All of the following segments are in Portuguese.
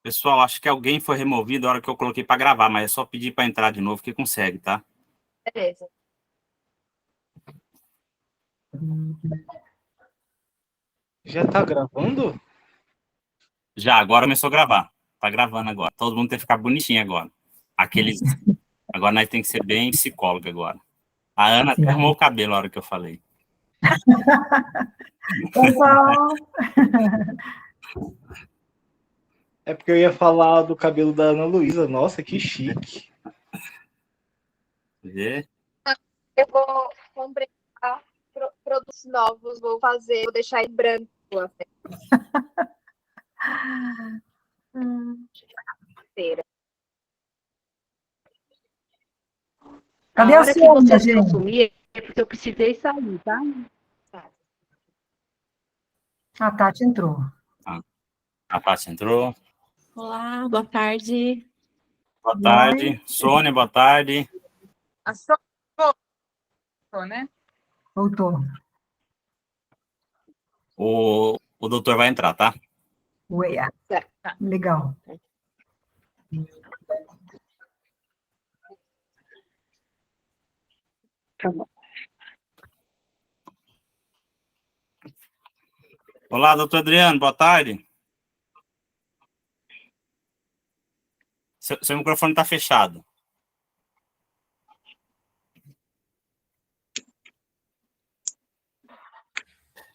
Pessoal, acho que alguém foi removido na hora que eu coloquei para gravar, mas é só pedir para entrar de novo que consegue, tá? Beleza. Já tá gravando? Já, agora começou a gravar. Tá gravando agora. Todo mundo tem que ficar bonitinho agora. Agora nós tem que ser bem psicóloga agora. A Ana até arrumou o cabelo na hora que eu falei. Pessoal, É porque eu ia falar do cabelo da Ana Luísa. Nossa, que chique. Vê? Eu vou comprar produtos novos, vou deixar em branco. cadê a Sônia, gente? Sumir é porque eu precisei sair, tá? A Tati entrou. A Tati entrou. Olá, boa tarde. Boa tarde. Sônia, boa tarde. A Sônia voltou, né? Voltou. O doutor vai entrar, tá? Ué, legal. Tá bom. Olá, doutor Adriano, boa tarde. Seu microfone está fechado.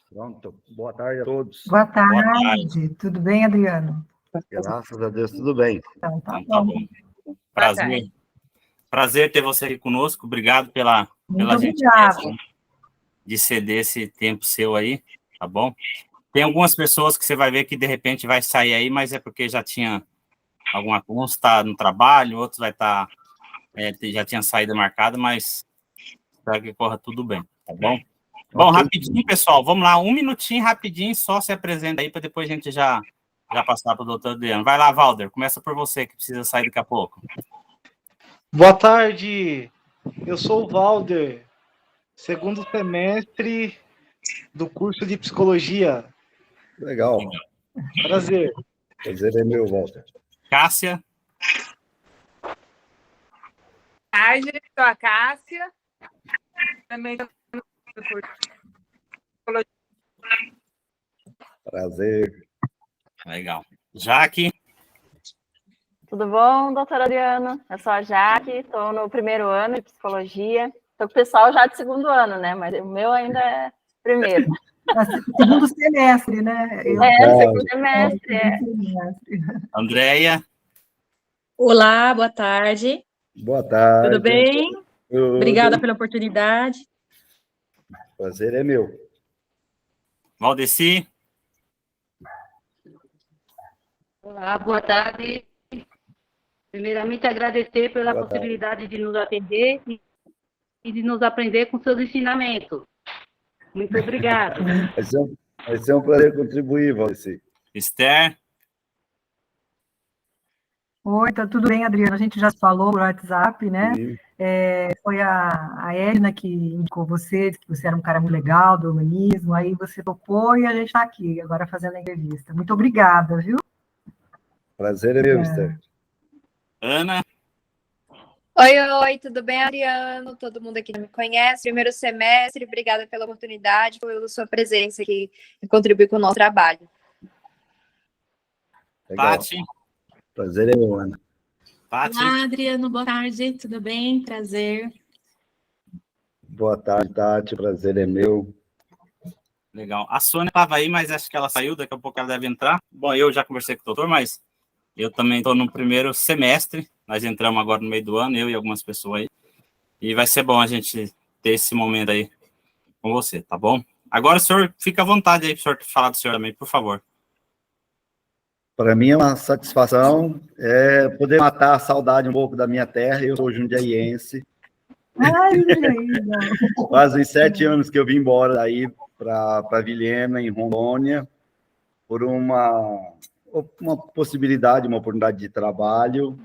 Pronto. Boa tarde a todos. Boa tarde. Tudo bem, Adriano? Graças a Deus, tudo bem. Então, tá Tá bom. bom. Prazer ter você aqui conosco. Obrigado pela Muito gentileza obrigada. de ceder esse tempo seu aí, tá bom? Tem algumas pessoas que você vai ver que de repente vai sair aí, mas é porque já tinha uns está no trabalho, outros vai estar já tinha saída marcada, mas espero que corra tudo bem, tá bom? Bom, rapidinho, pessoal, vamos lá, um minutinho rapidinho, só se apresenta aí para depois a gente já passar para o doutor Adriano. Vai lá, Valder, começa por você, que precisa sair daqui a pouco. Boa tarde. Eu sou o Valder, segundo semestre do curso de psicologia. Legal. Prazer. Prazer é meu, Walter. Cássia. Boa tarde, sou a Cássia. Também estou no curso de psicologia. Prazer. Legal. Jaque. Tudo bom, doutora Adriano? Eu sou a Jaque, estou no primeiro ano de psicologia. Estou com o pessoal já de segundo ano, né? Mas o meu ainda é primeiro. Segundo semestre, né? Segundo semestre. Andréia. Olá, boa tarde. Boa tarde. Tudo bem? Tudo. Obrigada pela oportunidade. Prazer é meu. Valdeci. Olá, boa tarde. Primeiramente, agradecer pela Boa possibilidade de nos atender e de nos aprender com seus ensinamentos. Muito obrigado. Vai ser um prazer contribuir, Valdeci. Esther. Oi, tá tudo bem, Adriano? A gente já se falou no WhatsApp, né? Foi a Edna que indicou você, que você era um cara muito legal do humanismo, aí você topou e a gente está aqui agora fazendo a entrevista. Muito obrigada, viu? Prazer é meu, Esther. Ana. Oi, tudo bem, Adriano? Todo mundo aqui me conhece. Primeiro semestre, obrigada pela oportunidade, pela sua presença aqui e contribuir com o nosso trabalho. Legal. Tati. Prazer é meu, Ana. Tati. Olá, Adriano, boa tarde. Tudo bem? Prazer. Boa tarde, Tati. Prazer é meu. Legal. A Sônia estava aí, mas acho que ela saiu, daqui a pouco ela deve entrar. Bom, eu já conversei com o doutor, mas eu também estou no primeiro semestre. Nós entramos agora no meio do ano, eu e algumas pessoas aí. E vai ser bom a gente ter esse momento aí com você, tá bom? Agora o senhor fica à vontade aí para o senhor falar do senhor também, por favor. Para mim é uma satisfação poder matar a saudade um pouco da minha terra. Eu sou jundiaiense. Ai, legal. Fazem 7 anos que eu vim embora daí para Vilhena, em Rondônia, por uma possibilidade, uma oportunidade de trabalho.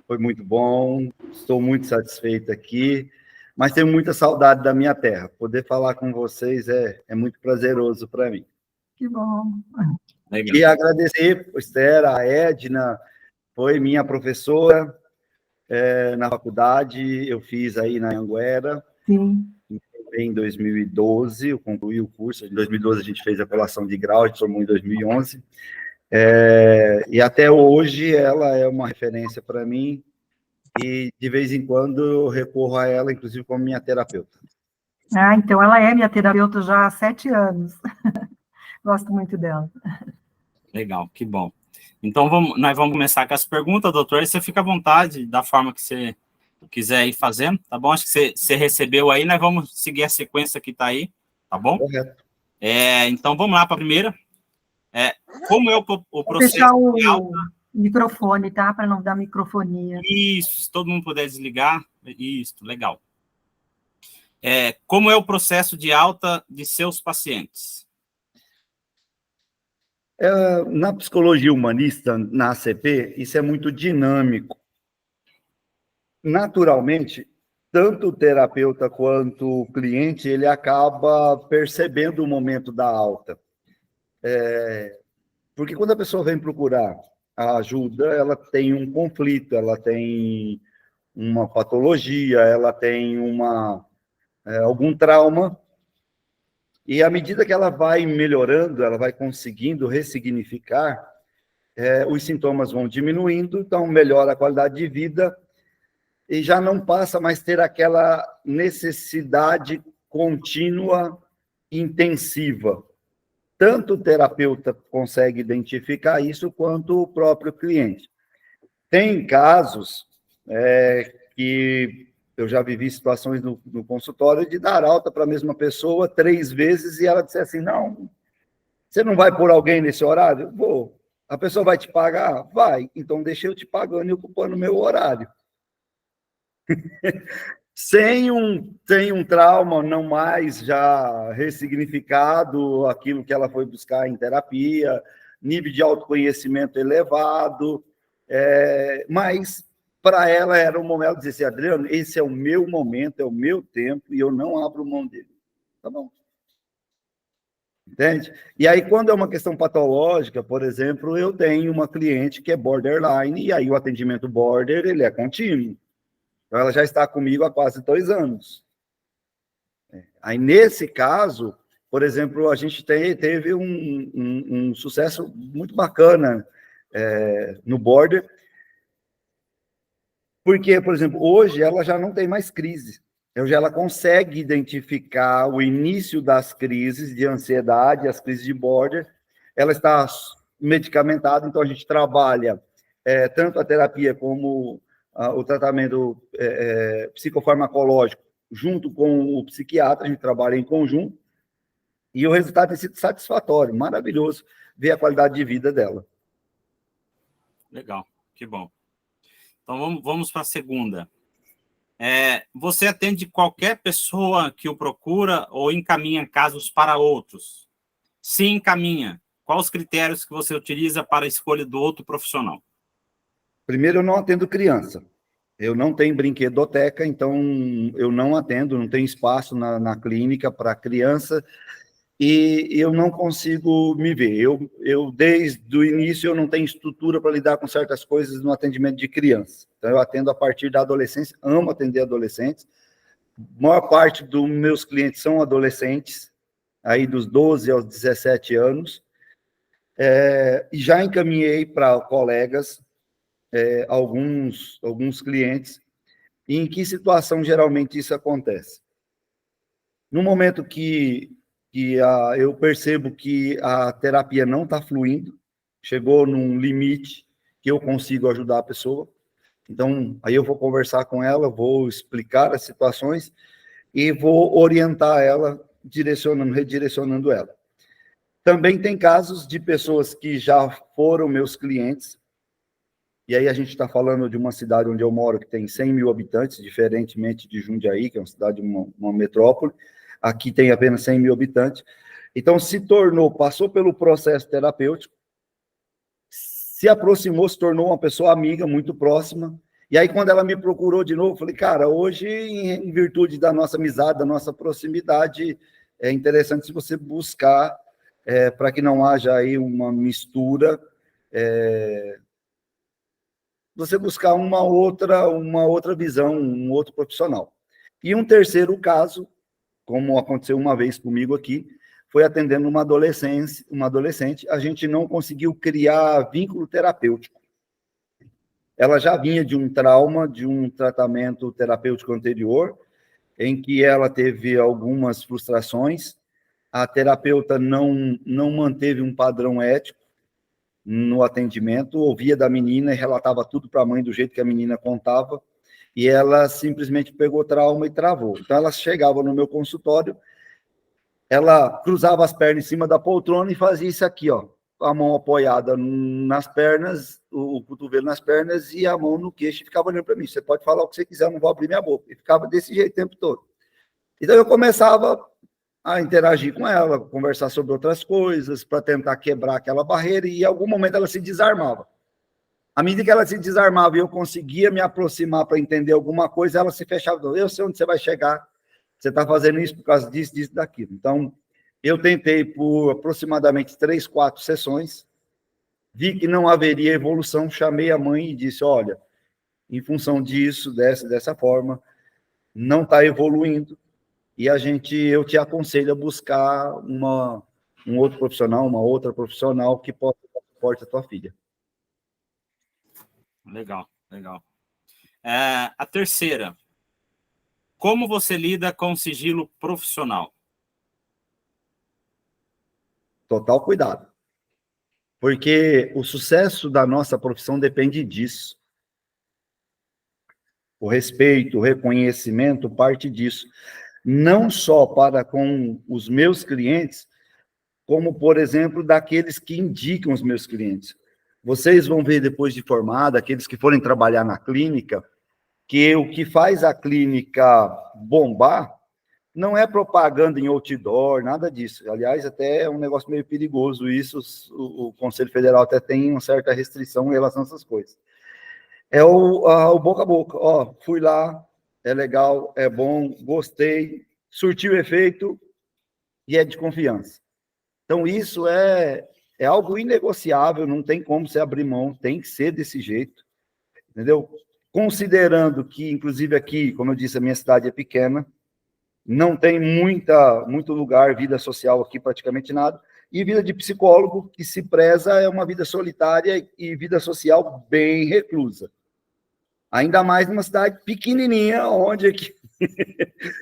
Foi muito bom, estou muito satisfeito aqui, mas tenho muita saudade da minha terra. Poder falar com vocês é muito prazeroso para mim. Que bom. Legal. E agradecer a Esther, a Edna, foi minha professora na faculdade, eu fiz aí na Anhanguera. Sim. Em 2012, eu concluí o curso. Em 2012, a gente fez a colação de grau, a gente formou em 2011. E até hoje, ela é uma referência para mim. E, de vez em quando, eu recorro a ela, inclusive, como minha terapeuta. Ah, então ela é minha terapeuta já há 7 anos. Gosto muito dela. Legal, que bom. Então, nós vamos começar com as perguntas, doutor, e você fica à vontade, da forma que você quiser ir fazendo, tá bom? Acho que você recebeu aí, nós vamos seguir a sequência que está aí, tá bom? Correto. Então, vamos lá para a primeira. Como é o processo... Vou fechar o microfone, tá? Para não dar microfonia. Isso, se todo mundo puder desligar. Isso, legal. Como é o processo de alta de seus pacientes? Na psicologia humanista, na ACP, isso é muito dinâmico. Naturalmente, tanto o terapeuta quanto o cliente, ele acaba percebendo o momento da alta. Porque quando a pessoa vem procurar a ajuda, ela tem um conflito, ela tem uma patologia, ela tem algum trauma, e à medida que ela vai melhorando, ela vai conseguindo ressignificar, os sintomas vão diminuindo, então melhora a qualidade de vida, e já não passa mais ter aquela necessidade contínua, intensiva. Tanto o terapeuta consegue identificar isso, quanto o próprio cliente. Tem casos que eu já vivi situações no consultório de dar alta para a mesma pessoa 3 vezes e ela disser assim, não, você não vai pôr alguém nesse horário? Vou. A pessoa vai te pagar? Vai. Então deixa eu te pagando e ocupando o meu horário. Sem um trauma não mais já ressignificado, aquilo que ela foi buscar em terapia, nível de autoconhecimento elevado, mas para ela era um momento de dizer assim, Adriano, esse é o meu momento, é o meu tempo, e eu não abro mão dele. Tá bom. Entende? E aí, quando é uma questão patológica, por exemplo, eu tenho uma cliente que é borderline, e aí o atendimento border, ele é contínuo. Então, ela já está comigo há quase 2 anos. Aí, nesse caso, por exemplo, a gente teve um sucesso muito bacana no border, porque, por exemplo, hoje ela já não tem mais crise. Hoje ela consegue identificar o início das crises de ansiedade, as crises de border. Ela está medicamentada, então a gente trabalha tanto a terapia como o tratamento psicofarmacológico junto com o psiquiatra, a gente trabalha em conjunto, e o resultado tem sido satisfatório, maravilhoso ver a qualidade de vida dela. Legal, que bom. Então, vamos para a segunda. Você atende qualquer pessoa que o procura ou encaminha casos para outros? Se encaminha, quais os critérios que você utiliza para a escolha do outro profissional? Primeiro, eu não atendo criança. Eu não tenho brinquedoteca, então eu não atendo, não tenho espaço na clínica para criança, e eu não consigo me ver. Eu, desde o início, eu não tenho estrutura para lidar com certas coisas no atendimento de criança. Então, eu atendo a partir da adolescência, amo atender adolescentes. A maior parte dos meus clientes são adolescentes, aí dos 12 aos 17 anos, e já encaminhei para colegas alguns clientes. E em que situação, geralmente, isso acontece? No momento que eu percebo que a terapia não está fluindo, chegou num limite que eu consigo ajudar a pessoa, então aí eu vou conversar com ela, vou explicar as situações e vou orientar ela, redirecionando ela. Também tem casos de pessoas que já foram meus clientes, e aí a gente está falando de uma cidade onde eu moro que tem 100 mil habitantes, diferentemente de Jundiaí, que é uma cidade, uma metrópole. Aqui tem apenas 100 mil habitantes. Então, passou pelo processo terapêutico, se aproximou, se tornou uma pessoa amiga, muito próxima. E aí, quando ela me procurou de novo, eu falei, cara, hoje, em virtude da nossa amizade, da nossa proximidade, é interessante se você buscar, para que não haja aí uma mistura, você buscar uma outra visão, um outro profissional. E um terceiro caso, como aconteceu uma vez comigo aqui, foi atendendo uma adolescente, a gente não conseguiu criar vínculo terapêutico. Ela já vinha de um trauma, de um tratamento terapêutico anterior, em que ela teve algumas frustrações, a terapeuta não manteve um padrão ético no atendimento, ouvia da menina e relatava tudo para a mãe do jeito que a menina contava, e ela simplesmente pegou trauma e travou. Então, ela chegava no meu consultório, ela cruzava as pernas em cima da poltrona e fazia isso aqui, ó, a mão apoiada nas pernas, o cotovelo nas pernas e a mão no queixo, e ficava olhando para mim. Você pode falar o que você quiser, eu não vou abrir minha boca. E ficava desse jeito o tempo todo. Então, eu começava a interagir com ela, conversar sobre outras coisas, para tentar quebrar aquela barreira, e em algum momento ela se desarmava. À medida que ela se desarmava e eu conseguia me aproximar para entender alguma coisa, ela se fechava. Eu sei onde você vai chegar, você está fazendo isso por causa disso, disso, daquilo. Então, eu tentei por aproximadamente 3, 4 sessões, vi que não haveria evolução, chamei a mãe e disse, olha, em função disso, dessa forma, não está evoluindo, e eu te aconselho a buscar um outro profissional, uma outra profissional que possa dar suporte à tua filha. Legal, legal. A terceira, como você lida com sigilo profissional? Total cuidado. Porque o sucesso da nossa profissão depende disso. O respeito, o reconhecimento parte disso. Não só para com os meus clientes, como, por exemplo, daqueles que indicam os meus clientes. Vocês vão ver depois de formado, aqueles que forem trabalhar na clínica, que o que faz a clínica bombar não é propaganda em outdoor, nada disso. Aliás, até é um negócio meio perigoso isso, o Conselho Federal até tem uma certa restrição em relação a essas coisas. É o boca a boca. Ó, fui lá, é legal, é bom, gostei, surtiu efeito e é de confiança. Então, isso é algo inegociável, não tem como você abrir mão, tem que ser desse jeito, entendeu? Considerando que, inclusive aqui, como eu disse, a minha cidade é pequena, não tem muito lugar, vida social aqui, praticamente nada, e vida de psicólogo, que se preza, é uma vida solitária e vida social bem reclusa. Ainda mais numa cidade pequenininha, onde aqui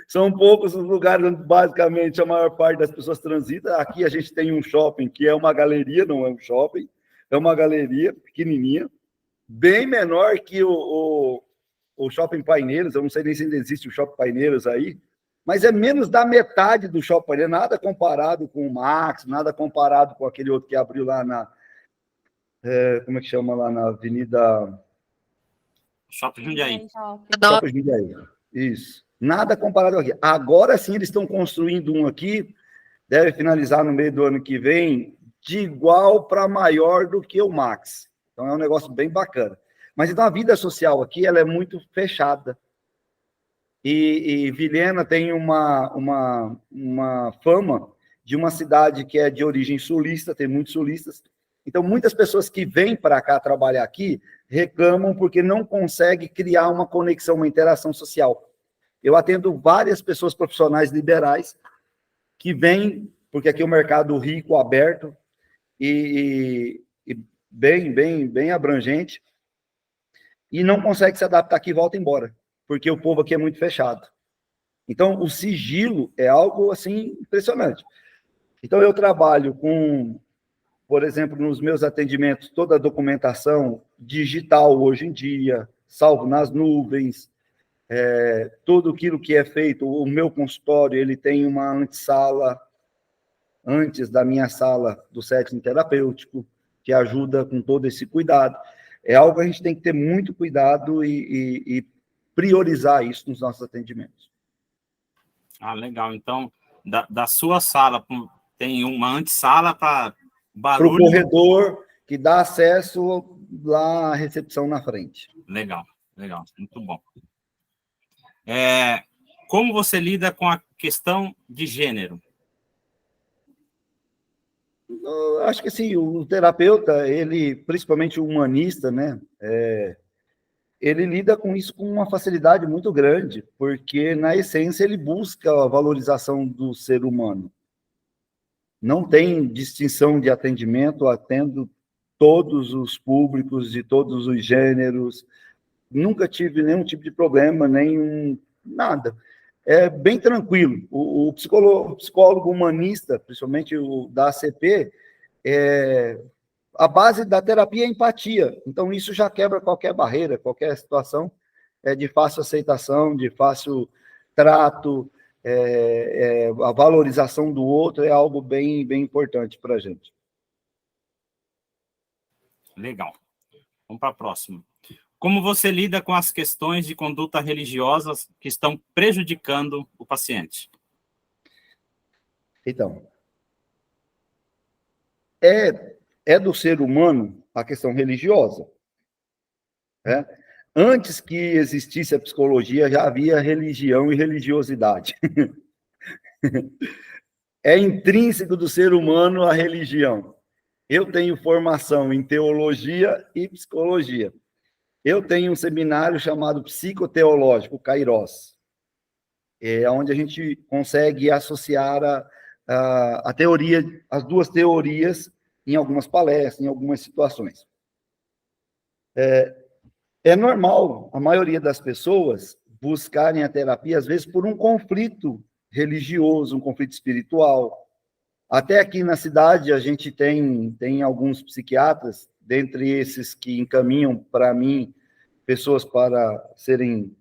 são poucos os lugares onde, basicamente, a maior parte das pessoas transita. Aqui a gente tem um shopping, que é uma galeria, não é um shopping, é uma galeria pequenininha, bem menor que o Shopping Paineiros. Eu não sei nem se ainda existe o Shopping Paineiros aí, mas é menos da metade do Shopping Paineiros, nada comparado com o Max, nada comparado com aquele outro que abriu lá como é que chama lá na Avenida... Shopping Jundiaí. Shopping Jundiaí, isso. Nada comparado aqui. Agora sim, eles estão construindo um aqui, deve finalizar no meio do ano que vem, de igual para maior do que o Max. Então é um negócio bem bacana. Mas então a vida social aqui, ela é muito fechada. E Vilhena tem uma fama de uma cidade que é de origem sulista, tem muitos sulistas. Então, muitas pessoas que vêm para cá trabalhar aqui reclamam porque não conseguem criar uma conexão, uma interação social. Eu atendo várias pessoas profissionais liberais que vêm, porque aqui é um mercado rico, aberto e bem abrangente, e não consegue se adaptar aqui e volta embora, porque o povo aqui é muito fechado. Então, o sigilo é algo, assim, impressionante. Então, eu trabalho com, por exemplo, nos meus atendimentos, toda a documentação digital hoje em dia, salvo nas nuvens, tudo aquilo que é feito. O meu consultório, ele tem uma antessala, antes da minha sala do setting terapêutico, que ajuda com todo esse cuidado. É algo que a gente tem que ter muito cuidado e priorizar isso nos nossos atendimentos. Ah, legal. Então, da sua sala, tem uma antessala para barulho... Para o corredor, que dá acesso lá à recepção na frente. Legal, legal. Muito bom. Como você lida com a questão de gênero? Eu acho que assim, o terapeuta, ele, principalmente o humanista, né, ele lida com isso com uma facilidade muito grande, porque, na essência, ele busca a valorização do ser humano. Não tem distinção de atendimento, atendo todos os públicos, de todos os gêneros, nunca tive nenhum tipo de problema, nada. É bem tranquilo. O psicólogo humanista, principalmente o da ACP, a base da terapia é empatia. Então, isso já quebra qualquer barreira, qualquer situação de fácil aceitação, de fácil trato, a valorização do outro é algo bem, bem importante para a gente. Legal. Vamos para a próxima. Como você lida com as questões de conduta religiosas que estão prejudicando o paciente? Então, é do ser humano a questão religiosa. Né? Antes que existisse a psicologia, já havia religião e religiosidade. É intrínseco do ser humano a religião. Eu tenho formação em teologia e psicologia. Eu tenho um seminário chamado Psicoteológico, Kairos, onde a gente consegue associar a teoria, as duas teorias em algumas palestras, em algumas situações. É normal a maioria das pessoas buscarem a terapia, às vezes, por um conflito religioso, um conflito espiritual. Até aqui na cidade, a gente tem alguns psiquiatras, dentre esses que encaminham para mim pessoas para serem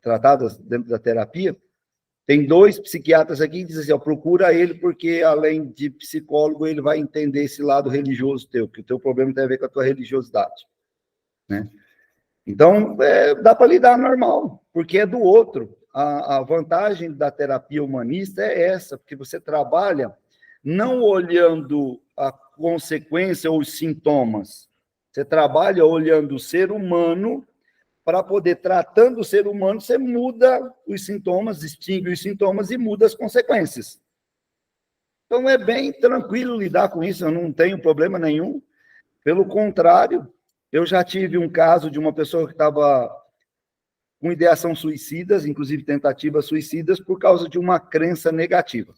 tratadas dentro da terapia. Tem 2 psiquiatras aqui que dizem assim, procura ele, porque além de psicólogo, ele vai entender esse lado religioso teu, que o teu problema tem a ver com a tua religiosidade. Né? Então, dá para lidar normal, porque é do outro. A vantagem da terapia humanista é essa, porque você trabalha não olhando a consequência ou os sintomas, você trabalha olhando o ser humano, para poder, tratando o ser humano, você muda os sintomas, extingue os sintomas e muda as consequências. Então, é bem tranquilo lidar com isso, eu não tenho problema nenhum. Pelo contrário, eu já tive um caso de uma pessoa que estava com ideação suicidas, inclusive tentativas suicidas, por causa de uma crença negativa.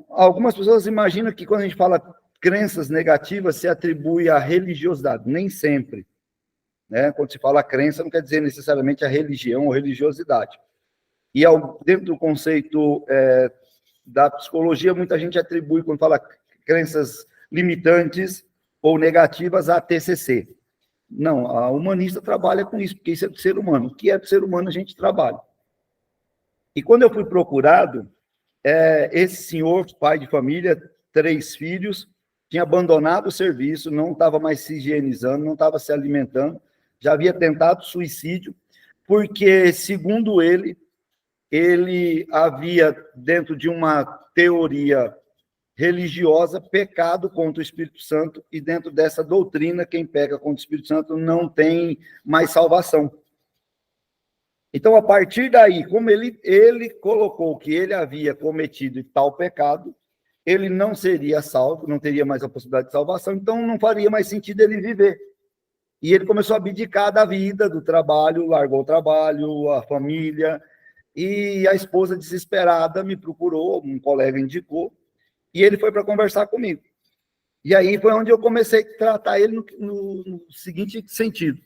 Algumas pessoas imaginam que quando a gente fala crenças negativas, se atribui à religiosidade. Nem sempre. Né? Quando se fala crença, não quer dizer necessariamente a religião ou religiosidade. E dentro do conceito da psicologia, muita gente atribui, quando fala crenças limitantes ou negativas, à TCC. Não, a humanista trabalha com isso, porque isso é do ser humano. O que é do ser humano, a gente trabalha. E quando eu fui procurado, esse senhor, pai de família, 3 filhos, tinha abandonado o serviço, não estava mais se higienizando, não estava se alimentando, já havia tentado suicídio, porque, segundo ele havia, dentro de uma teoria religiosa, pecado contra o Espírito Santo, e dentro dessa doutrina, quem peca contra o Espírito Santo não tem mais salvação. Então, a partir daí, como ele colocou que ele havia cometido tal pecado, ele não seria salvo, não teria mais a possibilidade de salvação, então não faria mais sentido ele viver. E ele começou a abdicar da vida, do trabalho, largou o trabalho, a família, e a esposa desesperada me procurou, um colega indicou, e ele foi para conversar comigo. E aí foi onde eu comecei a tratar ele no seguinte sentido.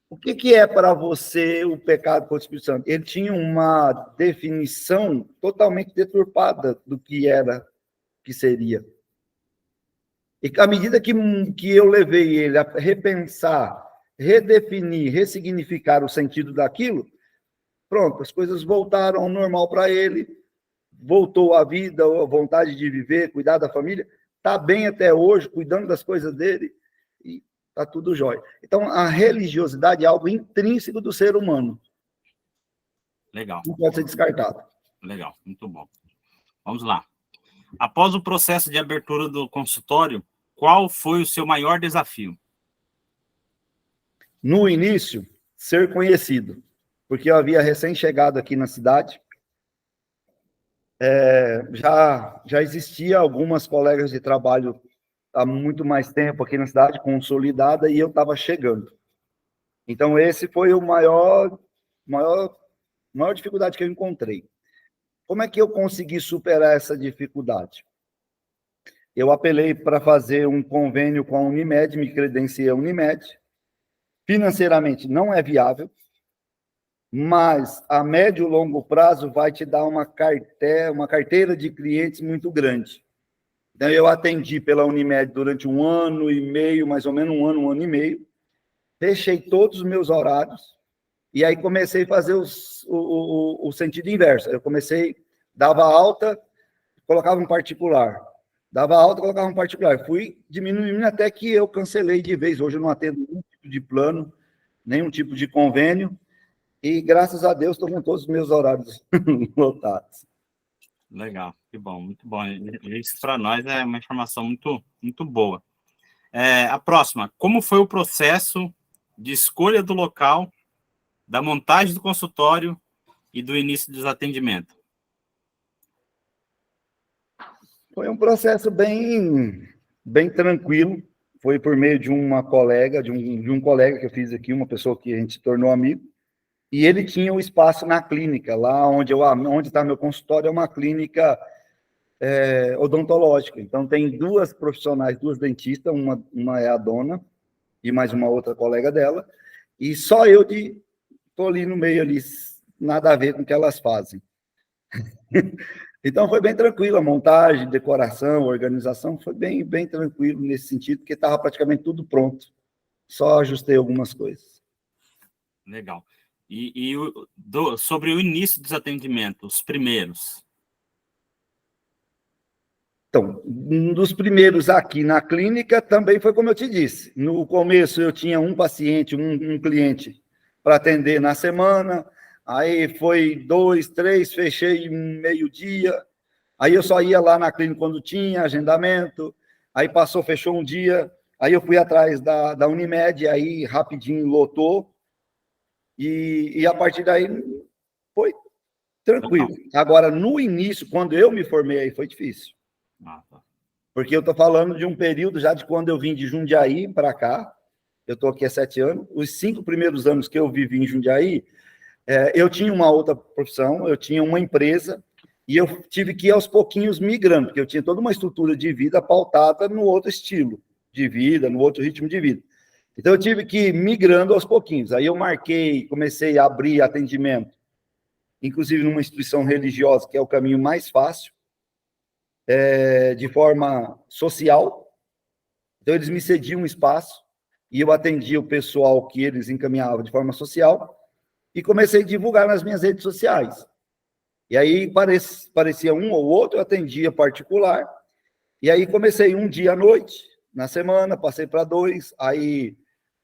O que é para você o pecado contra o Espírito Santo? Ele tinha uma definição totalmente deturpada do que seria. E à medida que eu levei ele a repensar, redefinir, ressignificar o sentido daquilo, pronto, as coisas voltaram ao normal para ele, voltou à vida, a vontade de viver, cuidar da família, está bem até hoje, cuidando das coisas dele, e está tudo jóia. Então, a religiosidade é algo intrínseco do ser humano. Legal. Não pode ser descartado. Legal, muito bom. Vamos lá. Após o processo de abertura do consultório, qual foi o seu maior desafio? No início, ser conhecido, porque eu havia recém-chegado aqui na cidade. Já existia algumas colegas de trabalho há muito mais tempo aqui na cidade, consolidada, e eu estava chegando. Então, esse foi o maior dificuldade que eu encontrei. Como é que eu consegui superar essa dificuldade? Eu apelei para fazer um convênio com a Unimed, me credenciei a Unimed. Financeiramente não é viável, mas a médio e longo prazo vai te dar uma carteira de clientes muito grande. Então, eu atendi pela Unimed durante 1 ano e meio, mais ou menos 1 ano e meio, fechei todos os meus horários, e aí comecei a fazer o sentido inverso. Eu dava alta, colocava um particular. Dava alta, colocava um particular. Fui diminuindo até que eu cancelei de vez. Hoje eu não atendo nenhum tipo de plano, nenhum tipo de convênio, e graças a Deus estou com todos os meus horários lotados. Legal, que bom, muito bom. Isso para nós é uma informação muito, muito boa. A próxima, como foi o processo de escolha do local, da montagem do consultório e do início dos atendimentos? Foi um processo bem tranquilo. Foi por meio de uma colega, de um colega que eu fiz aqui, uma pessoa que a gente se tornou amigo, e ele tinha o espaço na clínica, lá onde está meu consultório, é uma clínica odontológica. Então, tem 2 profissionais, 2 dentistas, uma é a dona, e mais uma outra colega dela, e só eu estou ali no meio, ali, nada a ver com o que elas fazem. Então, foi bem tranquilo, a montagem, decoração, organização, foi bem tranquilo nesse sentido, porque estava praticamente tudo pronto. Só ajustei algumas coisas. Legal. E sobre o início dos atendimentos, os primeiros? Então, um dos primeiros aqui na clínica também foi como eu te disse. No começo, eu tinha um paciente, um cliente para atender na semana. Aí foi 2, 3, fechei meio-dia. Aí eu só ia lá na clínica quando tinha agendamento. Aí fechou um dia. Aí eu fui atrás da Unimed, aí rapidinho lotou. E a partir daí foi tranquilo. Agora, no início, quando eu me formei, aí foi difícil. Porque eu estou falando de um período já de quando eu vim de Jundiaí para cá. Eu estou aqui há 7 anos. Os 5 primeiros anos que eu vivi em Jundiaí, eu tinha uma outra profissão, eu tinha uma empresa, e eu tive que ir aos pouquinhos migrando, porque eu tinha toda uma estrutura de vida pautada no outro estilo de vida, no outro ritmo de vida. Então, eu tive que ir migrando aos pouquinhos. Aí eu comecei a abrir atendimento, inclusive numa instituição religiosa, que é o caminho mais fácil, de forma social. Então, eles me cediam um espaço, e eu atendia o pessoal que eles encaminhavam de forma social, e comecei a divulgar nas minhas redes sociais. E aí parecia um ou outro, eu atendia particular, e aí comecei um dia à noite, na semana, passei para 2, aí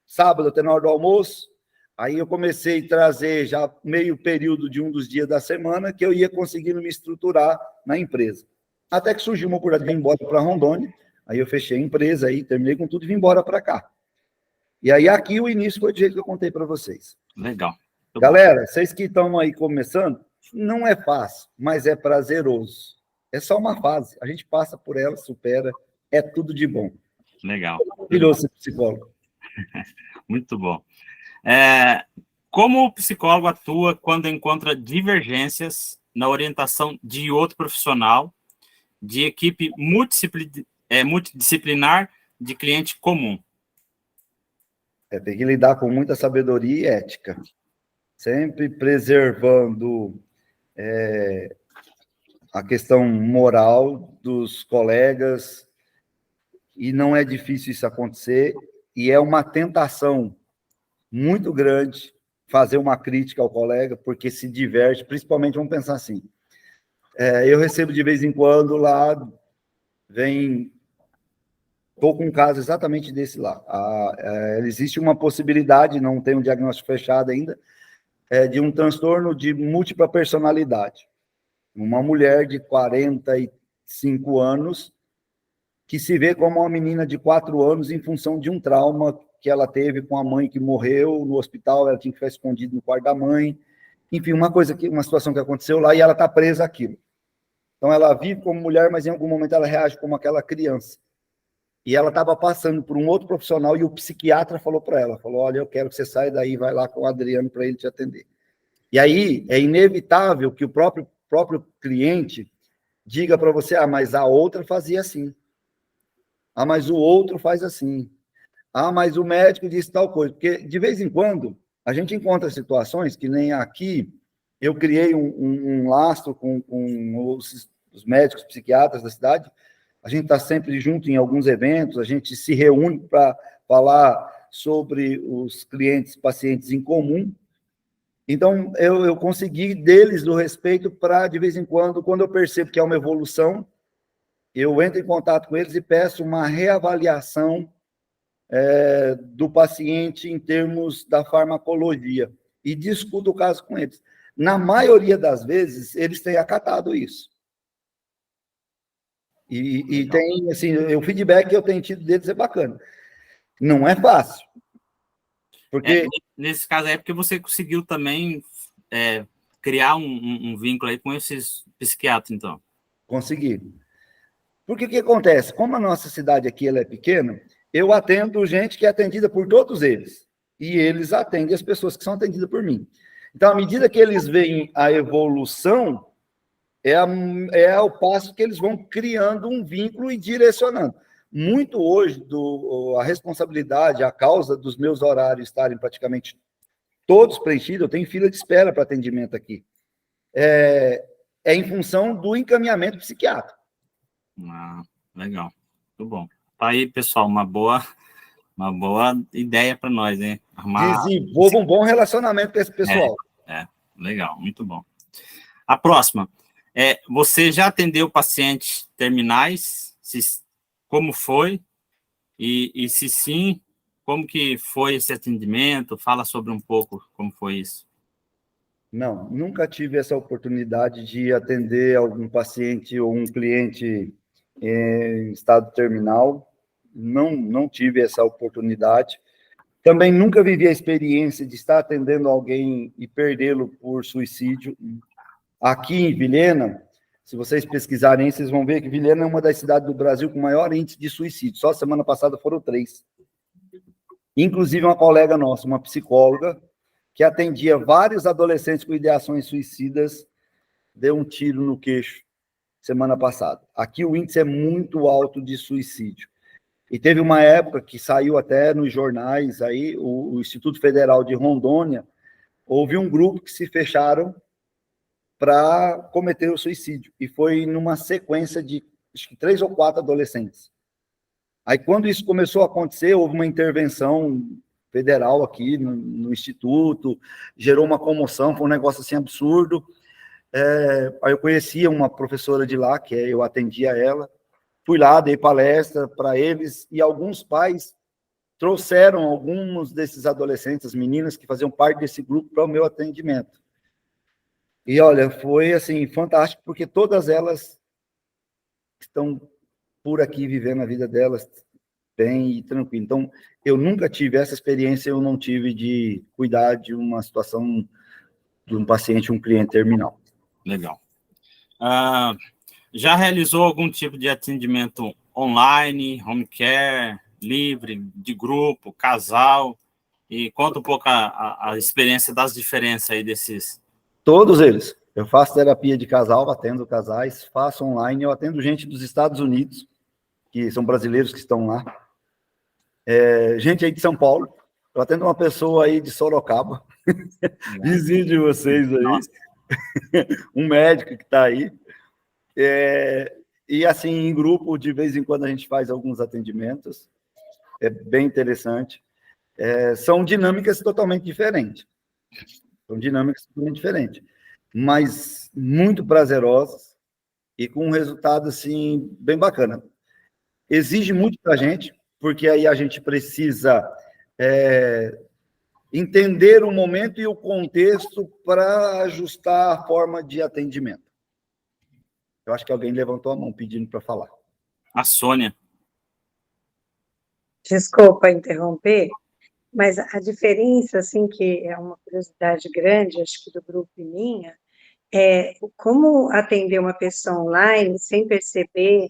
sábado até na hora do almoço, aí eu comecei a trazer já meio período de um dos dias da semana, que eu ia conseguindo me estruturar na empresa. Até que surgiu uma oportunidade de vir embora para Rondônia, aí eu fechei a empresa, aí terminei com tudo e vim embora para cá. E aí aqui o início foi do jeito que eu contei para vocês. Legal. Galera, vocês que estão aí começando, não é fácil, mas é prazeroso. É só uma fase. A gente passa por ela, supera, é tudo de bom. Legal. Maravilhoso ser psicólogo. Muito bom. Como o psicólogo atua quando encontra divergências na orientação de outro profissional, de equipe multidisciplinar, de cliente comum? Tem que lidar com muita sabedoria e ética. Sempre preservando a questão moral dos colegas, e não é difícil isso acontecer, e é uma tentação muito grande fazer uma crítica ao colega, porque se diverte, principalmente, vamos pensar assim, eu recebo de vez em quando lá, estou com um caso exatamente desse lá, existe uma possibilidade, não tem um diagnóstico fechado ainda, de um transtorno de múltipla personalidade. Uma mulher de 45 anos que se vê como uma menina de 4 anos em função de um trauma que ela teve com a mãe que morreu no hospital, ela tinha que ficar escondida no quarto da mãe. Enfim, uma situação que aconteceu lá e ela está presa àquilo. Então, ela vive como mulher, mas em algum momento ela reage como aquela criança. e ela estava passando por um outro profissional e o psiquiatra falou para ela, falou, olha, eu quero que você saia daí e vai lá com o Adriano para ele te atender. E aí é inevitável que o próprio cliente diga para você, mas a outra fazia assim. Mas o outro faz assim. Mas o médico disse tal coisa. Porque, de vez em quando, a gente encontra situações que nem aqui, eu criei um lastro com os médicos psiquiatras da cidade, a gente está sempre junto em alguns eventos, a gente se reúne para falar sobre os pacientes em comum. Então, eu consegui deles o respeito para, de vez em quando eu percebo que é uma evolução, eu entro em contato com eles e peço uma reavaliação do paciente em termos da farmacologia e discuto o caso com eles. Na maioria das vezes, eles têm acatado isso. E tem, assim, o feedback que eu tenho tido deles é bacana. Não é fácil. Porque... nesse caso é porque você conseguiu também criar um vínculo aí com esses psiquiatras, então. Consegui. Porque o que acontece? Como a nossa cidade aqui ela é pequena, eu atendo gente que é atendida por todos eles. E eles atendem as pessoas que são atendidas por mim. Então, à medida que eles veem a evolução, é o passo que eles vão criando um vínculo e direcionando. Muito hoje, a responsabilidade, a causa dos meus horários estarem praticamente todos preenchidos, eu tenho fila de espera para atendimento aqui, é em função do encaminhamento psiquiátrico. Legal, muito bom. Tá aí, pessoal, uma boa ideia para nós, hein? Desenvolva um bom relacionamento com esse pessoal. Legal, muito bom. A próxima. Você já atendeu pacientes terminais? Como foi? E se sim, como que foi esse atendimento? Fala sobre um pouco como foi isso. Não, nunca tive essa oportunidade de atender algum paciente ou um cliente em estado terminal. Não tive essa oportunidade. Também nunca vivi a experiência de estar atendendo alguém e perdê-lo por suicídio. Aqui em Vilhena, se vocês pesquisarem, vocês vão ver que Vilhena é uma das cidades do Brasil com maior índice de suicídio. Só semana passada foram 3. Inclusive uma colega nossa, uma psicóloga, que atendia vários adolescentes com ideações suicidas, deu um tiro no queixo semana passada. Aqui o índice é muito alto de suicídio. E teve uma época que saiu até nos jornais, aí, o Instituto Federal de Rondônia, houve um grupo que se fecharam para cometer o suicídio. E foi numa sequência de, acho que 3 ou 4 adolescentes. Aí, quando isso começou a acontecer, houve uma intervenção federal aqui no Instituto, gerou uma comoção, foi um negócio assim absurdo. Aí eu conhecia uma professora de lá, que eu atendia ela, fui lá, dei palestra para eles, e alguns pais trouxeram alguns desses adolescentes, as meninas que faziam parte desse grupo, para o meu atendimento. E, olha, foi, assim, fantástico, porque todas elas estão por aqui, vivendo a vida delas bem e tranquilo. Então, eu nunca tive essa experiência, eu não tive de cuidar de uma situação de um paciente, um cliente terminal. Legal. Já realizou algum tipo de atendimento online, home care, livre, de grupo, casal? E conta um pouco a experiência das diferenças aí desses... Todos eles. Eu faço terapia de casal, atendo casais, faço online, eu atendo gente dos Estados Unidos, que são brasileiros que estão lá. Gente aí de São Paulo. Eu atendo uma pessoa aí de Sorocaba, vizinho de vocês aí. Um médico que está aí. E assim, em grupo, de vez em quando a gente faz alguns atendimentos. É bem interessante. São dinâmicas totalmente diferentes. Mas muito prazerosas e com um resultado, assim, bem bacana. Exige muito da gente, porque aí a gente precisa entender o momento e o contexto para ajustar a forma de atendimento. Eu acho que alguém levantou a mão pedindo para falar. A Sônia. Desculpa interromper, mas a diferença, assim, que é uma curiosidade grande, acho que do grupo e minha, é como atender uma pessoa online sem perceber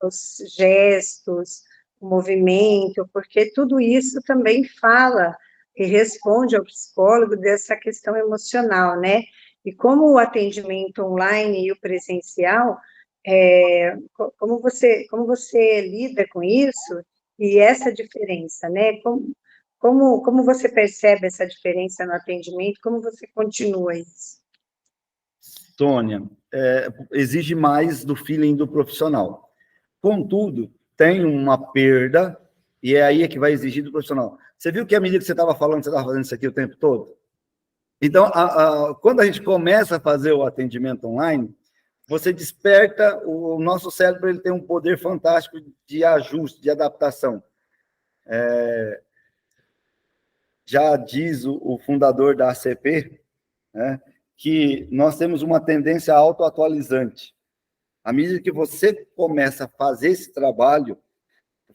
os gestos, movimento, porque tudo isso também fala e responde ao psicólogo dessa questão emocional, né? E como o atendimento online e o presencial, como você lida com isso e essa diferença, né? Como você percebe essa diferença no atendimento? Como você continua isso? Sônia, exige mais do feeling do profissional. Contudo, tem uma perda, e é aí que vai exigir do profissional. Você viu que à medida que você estava falando, você estava fazendo isso aqui o tempo todo? Então, quando a gente começa a fazer o atendimento online, você desperta o nosso cérebro, ele tem um poder fantástico de ajuste, de adaptação. Já diz o fundador da ACP, né, que nós temos uma tendência autoatualizante. À medida que você começa a fazer esse trabalho,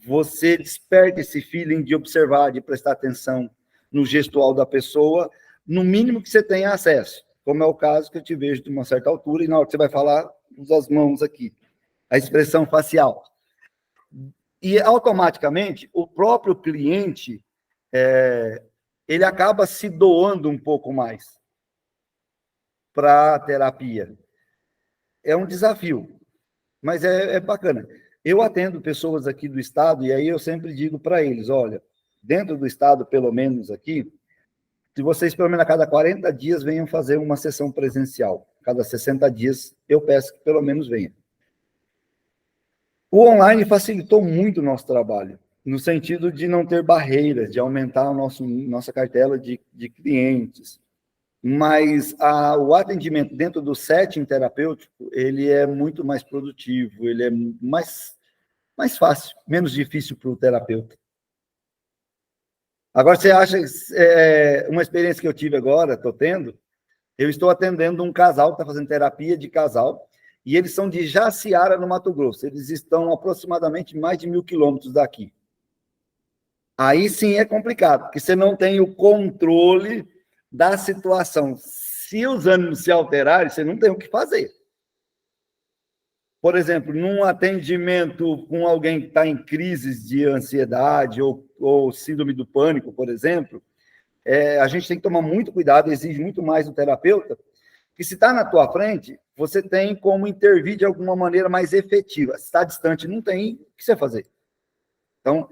você desperta esse feeling de observar, de prestar atenção no gestual da pessoa, no mínimo que você tenha acesso, como é o caso que eu te vejo de uma certa altura, e na hora que você vai falar, usa as mãos aqui, a expressão facial. E, automaticamente, o próprio cliente, ele acaba se doando um pouco mais para a terapia. É um desafio, mas é bacana. Eu atendo pessoas aqui do estado, e aí eu sempre digo para eles, olha, dentro do estado, pelo menos aqui, se vocês, pelo menos a cada 40 dias, venham fazer uma sessão presencial. Cada 60 dias, eu peço que pelo menos venha. O online facilitou muito o nosso trabalho, no sentido de não ter barreiras, de aumentar a nossa cartela de clientes. Mas o atendimento dentro do setting terapêutico, ele é muito mais produtivo, ele é mais fácil, menos difícil para o terapeuta. Agora, você acha, uma experiência que eu tive agora, estou tendo, eu estou atendendo um casal que está fazendo terapia de casal, e eles são de Jaciara, no Mato Grosso. Eles estão aproximadamente mais de 1.000 quilômetros daqui. Aí sim é complicado, porque você não tem o controle da situação. Se os ânimos se alterarem, você não tem o que fazer. Por exemplo, num atendimento com alguém que está em crises de ansiedade ou síndrome do pânico, por exemplo, a gente tem que tomar muito cuidado, exige muito mais do terapeuta, que se está na tua frente, você tem como intervir de alguma maneira mais efetiva. Se está distante, não tem o que você fazer. Então,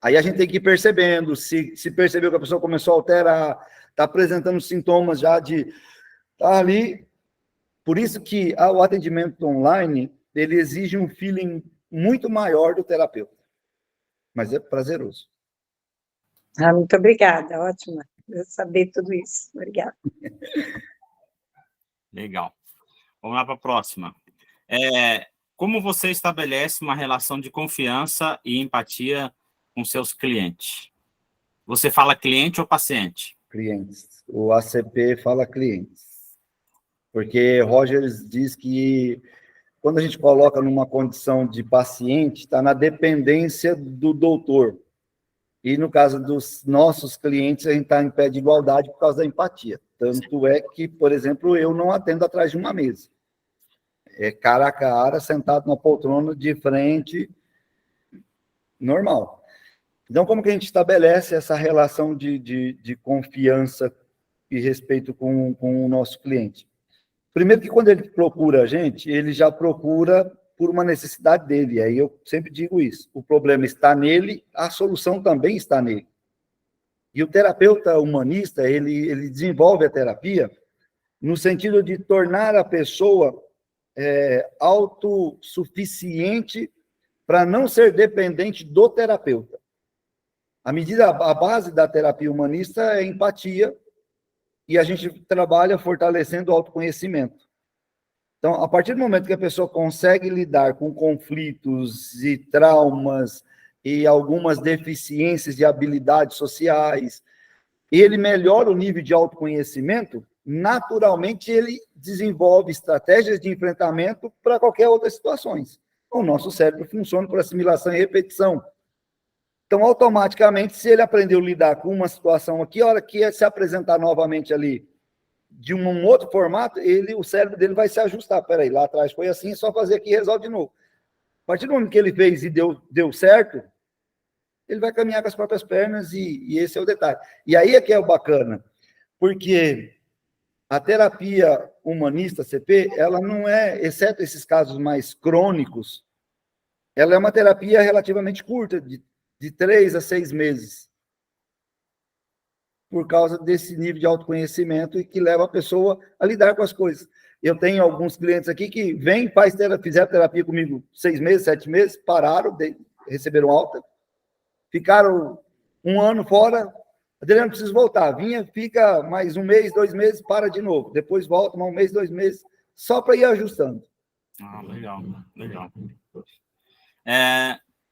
aí a gente tem que ir percebendo, se percebeu que a pessoa começou a alterar, está apresentando sintomas já de... Tá ali. Por isso que o atendimento online, ele exige um feeling muito maior do terapeuta. Mas é prazeroso. Muito obrigada, ótimo saber tudo isso. Obrigada. Legal. Vamos lá para a próxima. Como você estabelece uma relação de confiança e empatia com seus clientes? Você fala cliente ou paciente? Clientes. O ACP fala clientes. Porque Rogers diz que quando a gente coloca numa condição de paciente, está na dependência do doutor. E no caso dos nossos clientes, a gente está em pé de igualdade por causa da empatia. Tanto é que, por exemplo, eu não atendo atrás de uma mesa. É cara a cara, sentado numa poltrona de frente, normal. Então, como que a gente estabelece essa relação de confiança e respeito com o nosso cliente? Primeiro que quando ele procura a gente, ele já procura por uma necessidade dele. Aí eu sempre digo isso. O problema está nele, a solução também está nele. E o terapeuta humanista, ele desenvolve a terapia no sentido de tornar a pessoa autossuficiente para não ser dependente do terapeuta. A base da terapia humanista é empatia, e a gente trabalha fortalecendo o autoconhecimento. Então, a partir do momento que a pessoa consegue lidar com conflitos e traumas e algumas deficiências de habilidades sociais, ele melhora o nível de autoconhecimento, naturalmente ele desenvolve estratégias de enfrentamento para qualquer outra situação. O nosso cérebro funciona por assimilação e repetição. Então, automaticamente, se ele aprendeu a lidar com uma situação aqui, a hora que se apresentar novamente ali de um outro formato, o cérebro dele vai se ajustar. Peraí, lá atrás foi assim, só fazer aqui e resolve de novo. A partir do momento que ele fez e deu certo, ele vai caminhar com as próprias pernas e esse é o detalhe. E aí é que é o bacana, porque a terapia humanista, CP, ela não é, exceto esses casos mais crônicos, ela é uma terapia relativamente curta, de 3 a 6 meses, por causa desse nível de autoconhecimento e que leva a pessoa a lidar com as coisas. Eu tenho alguns clientes aqui que vêm, fizeram terapia comigo 6 meses, 7 meses, pararam, receberam alta, ficaram 1 ano fora. Adriano, preciso voltar. Vinha, fica mais 1 mês, 2 meses, para de novo. Depois volta, mais 1 mês, 2 meses, só para ir ajustando. Ah, legal, legal.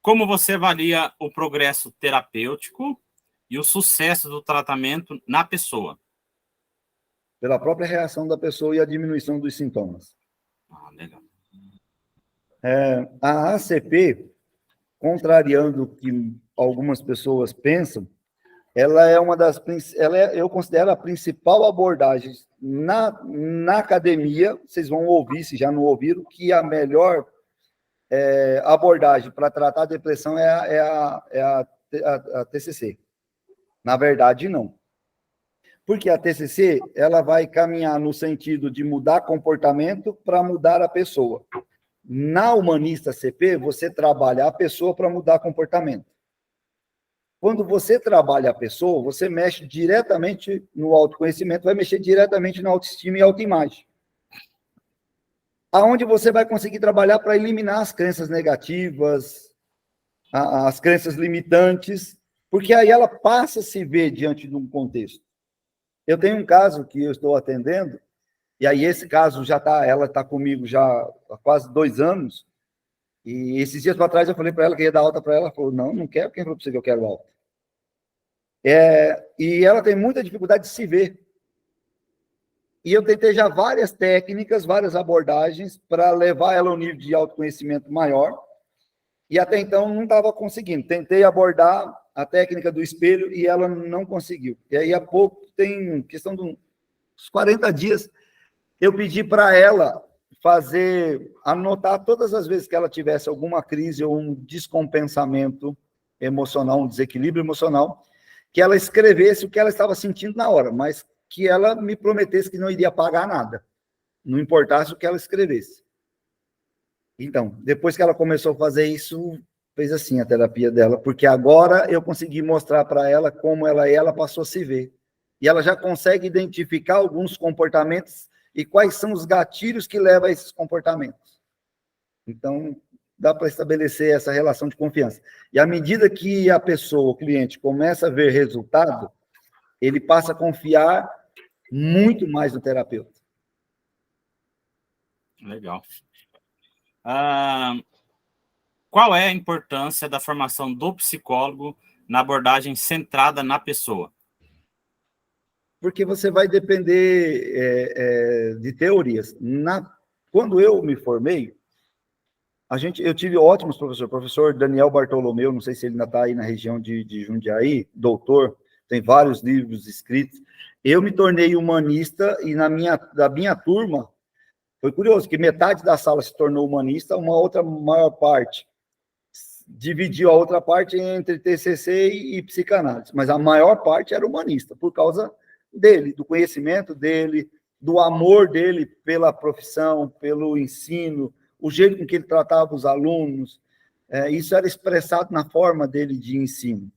Como você avalia o progresso terapêutico e o sucesso do tratamento na pessoa? Pela própria reação da pessoa e a diminuição dos sintomas. Ah, legal. A ACP, contrariando o que algumas pessoas pensam, ela é uma das, eu considero a principal abordagem na academia. Vocês vão ouvir, se já não ouviram, que a melhor abordagem para tratar a depressão é a TCC. Na verdade, não. Porque a TCC, ela vai caminhar no sentido de mudar comportamento para mudar a pessoa. Na humanista CP, você trabalha a pessoa para mudar comportamento. Quando você trabalha a pessoa, você mexe diretamente no autoconhecimento, vai mexer diretamente na autoestima e autoimagem. Aonde você vai conseguir trabalhar para eliminar as crenças negativas, as crenças limitantes, porque aí ela passa a se ver diante de um contexto. Eu tenho um caso que eu estou atendendo, e aí esse caso ela está comigo já há quase 2 anos, e esses dias para trás eu falei para ela que ia dar alta para ela, ela falou, não quero, quem falou para você que eu quero alta? E ela tem muita dificuldade de se ver. E eu tentei já várias técnicas, várias abordagens para levar ela a um nível de autoconhecimento maior, e até então não estava conseguindo. Tentei abordar a técnica do espelho e ela não conseguiu. E aí, há pouco, tem questão de uns 40 dias, eu pedi para ela anotar todas as vezes que ela tivesse alguma crise ou um descompensamento emocional, um desequilíbrio emocional, que ela escrevesse o que ela estava sentindo na hora, mas que ela me prometesse que não iria pagar nada, não importasse o que ela escrevesse. Então, depois que ela começou a fazer isso, fez assim a terapia dela, porque agora eu consegui mostrar para ela como ela é, ela passou a se ver. E ela já consegue identificar alguns comportamentos e quais são os gatilhos que levam a esses comportamentos. Então, dá para estabelecer essa relação de confiança. E à medida que a pessoa, o cliente, começa a ver resultado, ele passa a confiar muito mais no terapeuta. Legal. Qual é a importância da formação do psicólogo na abordagem centrada na pessoa? Porque você vai depender de teorias. Quando eu me formei, eu tive ótimos professores. O professor Daniel Bartolomeu, não sei se ele ainda está aí na região de Jundiaí, doutor, tem vários livros escritos. Eu me tornei humanista e da minha turma, foi curioso, que metade da sala se tornou humanista, uma outra maior parte dividiu a outra parte entre TCC e psicanálise, mas a maior parte era humanista, por causa dele, do conhecimento dele, do amor dele pela profissão, pelo ensino, o jeito com que ele tratava os alunos, isso era expressado na forma dele de ensino.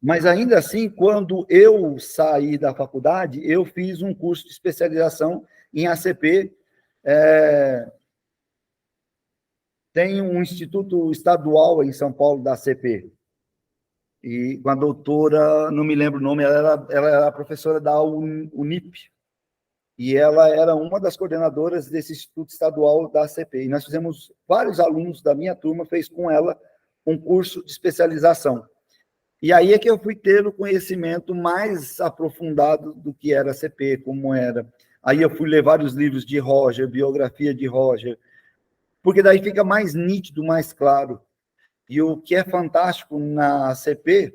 Mas ainda assim, quando eu saí da faculdade, eu fiz um curso de especialização em ACP. Tem um instituto estadual em São Paulo da ACP, e com a doutora, não me lembro o nome, ela era professora da Unip, e ela era uma das coordenadoras desse instituto estadual da ACP, e nós fizemos, vários alunos da minha turma fez com ela um curso de especialização. E aí é que eu fui ter o conhecimento mais aprofundado do que era a CP, como era. Aí eu fui ler vários livros de Roger, biografia de Roger, porque daí fica mais nítido, mais claro. E o que é fantástico na CP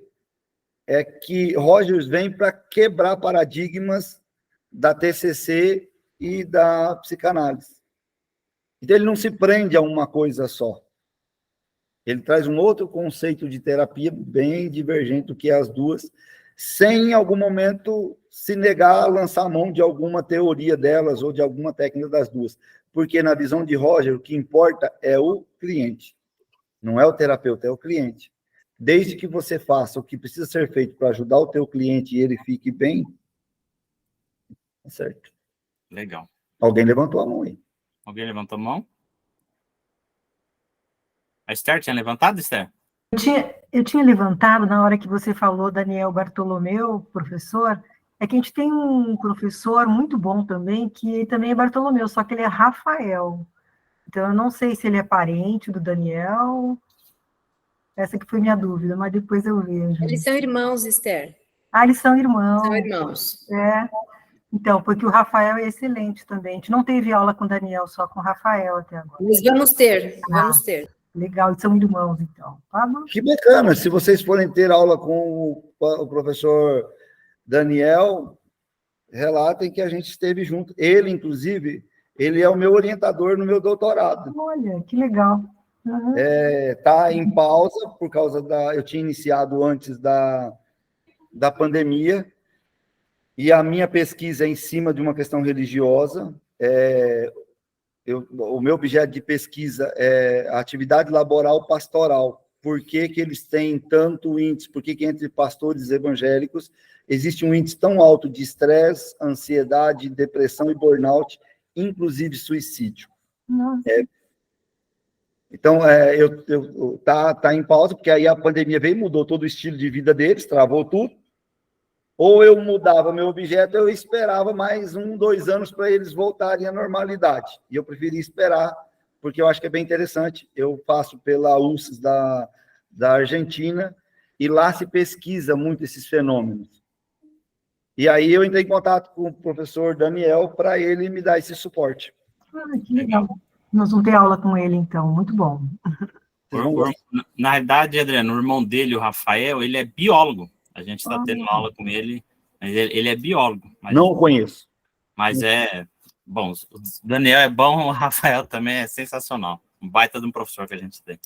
é que Rogers vem para quebrar paradigmas da TCC e da psicanálise. Então, ele não se prende a uma coisa só. Ele traz um outro conceito de terapia bem divergente do que as duas, sem em algum momento se negar a lançar a mão de alguma teoria delas ou de alguma técnica das duas. Porque na visão de Roger, o que importa é o cliente. Não é o terapeuta, é o cliente. Desde que você faça o que precisa ser feito para ajudar o teu cliente e ele fique bem, tá certo. Legal. Alguém levantou a mão aí. Alguém levantou a mão? A Esther tinha levantado, Esther? Eu tinha levantado na hora que você falou, Daniel Bartolomeu, professor, é que a gente tem um professor muito bom também, que também é Bartolomeu, só que ele é Rafael. Então, eu não sei se ele é parente do Daniel, essa que foi minha dúvida, mas depois eu vejo. Eles são irmãos, Esther. Ah, eles são irmãos. São irmãos. É. Então, porque o Rafael é excelente também. A gente não teve aula com o Daniel, só com o Rafael até agora. Mas vamos ter, vamos ter. Legal, eles são irmãos, então. Tá bom? Que bacana, se vocês forem ter aula com o professor Daniel, relatem que a gente esteve junto. Ele, inclusive, ele é o meu orientador no meu doutorado. Olha, que legal. Uhum. Tá em pausa, por causa eu tinha iniciado antes da pandemia, e a minha pesquisa é em cima de uma questão religiosa. O meu objeto de pesquisa é a atividade laboral pastoral. Por que eles têm tanto índice? Por que entre pastores evangélicos existe um índice tão alto de estresse, ansiedade, depressão e burnout, inclusive suicídio? Então, tá em pausa, porque aí a pandemia veio, mudou todo o estilo de vida deles, travou tudo. Ou eu mudava meu objeto, eu esperava mais 1, 2 anos para eles voltarem à normalidade. E eu preferi esperar, porque eu acho que é bem interessante. Eu passo pela UCES da Argentina, e lá se pesquisa muito esses fenômenos. E aí eu entrei em contato com o professor Daniel para ele me dar esse suporte. Que legal. Nós vamos ter aula com ele, então. Muito bom. Na verdade, Adriano, o irmão dele, o Rafael, ele é biólogo. A gente está tendo uma aula com ele, mas ele é biólogo. Não o conheço. Mas bom, o Daniel é bom, o Rafael também é sensacional. Um baita de um professor que a gente tem.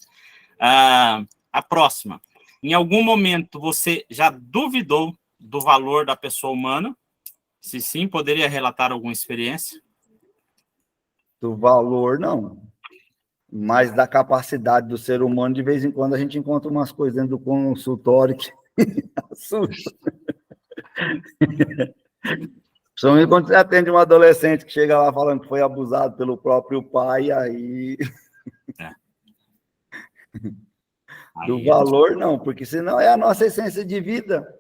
A próxima. Em algum momento você já duvidou do valor da pessoa humana? Se sim, poderia relatar alguma experiência? Do valor, não. Mas da capacidade do ser humano, de vez em quando a gente encontra umas coisas dentro do consultório que assusta. Principalmente quando você atende um adolescente que chega lá falando que foi abusado pelo próprio pai, aí... Do valor, não, porque senão é a nossa essência de vida.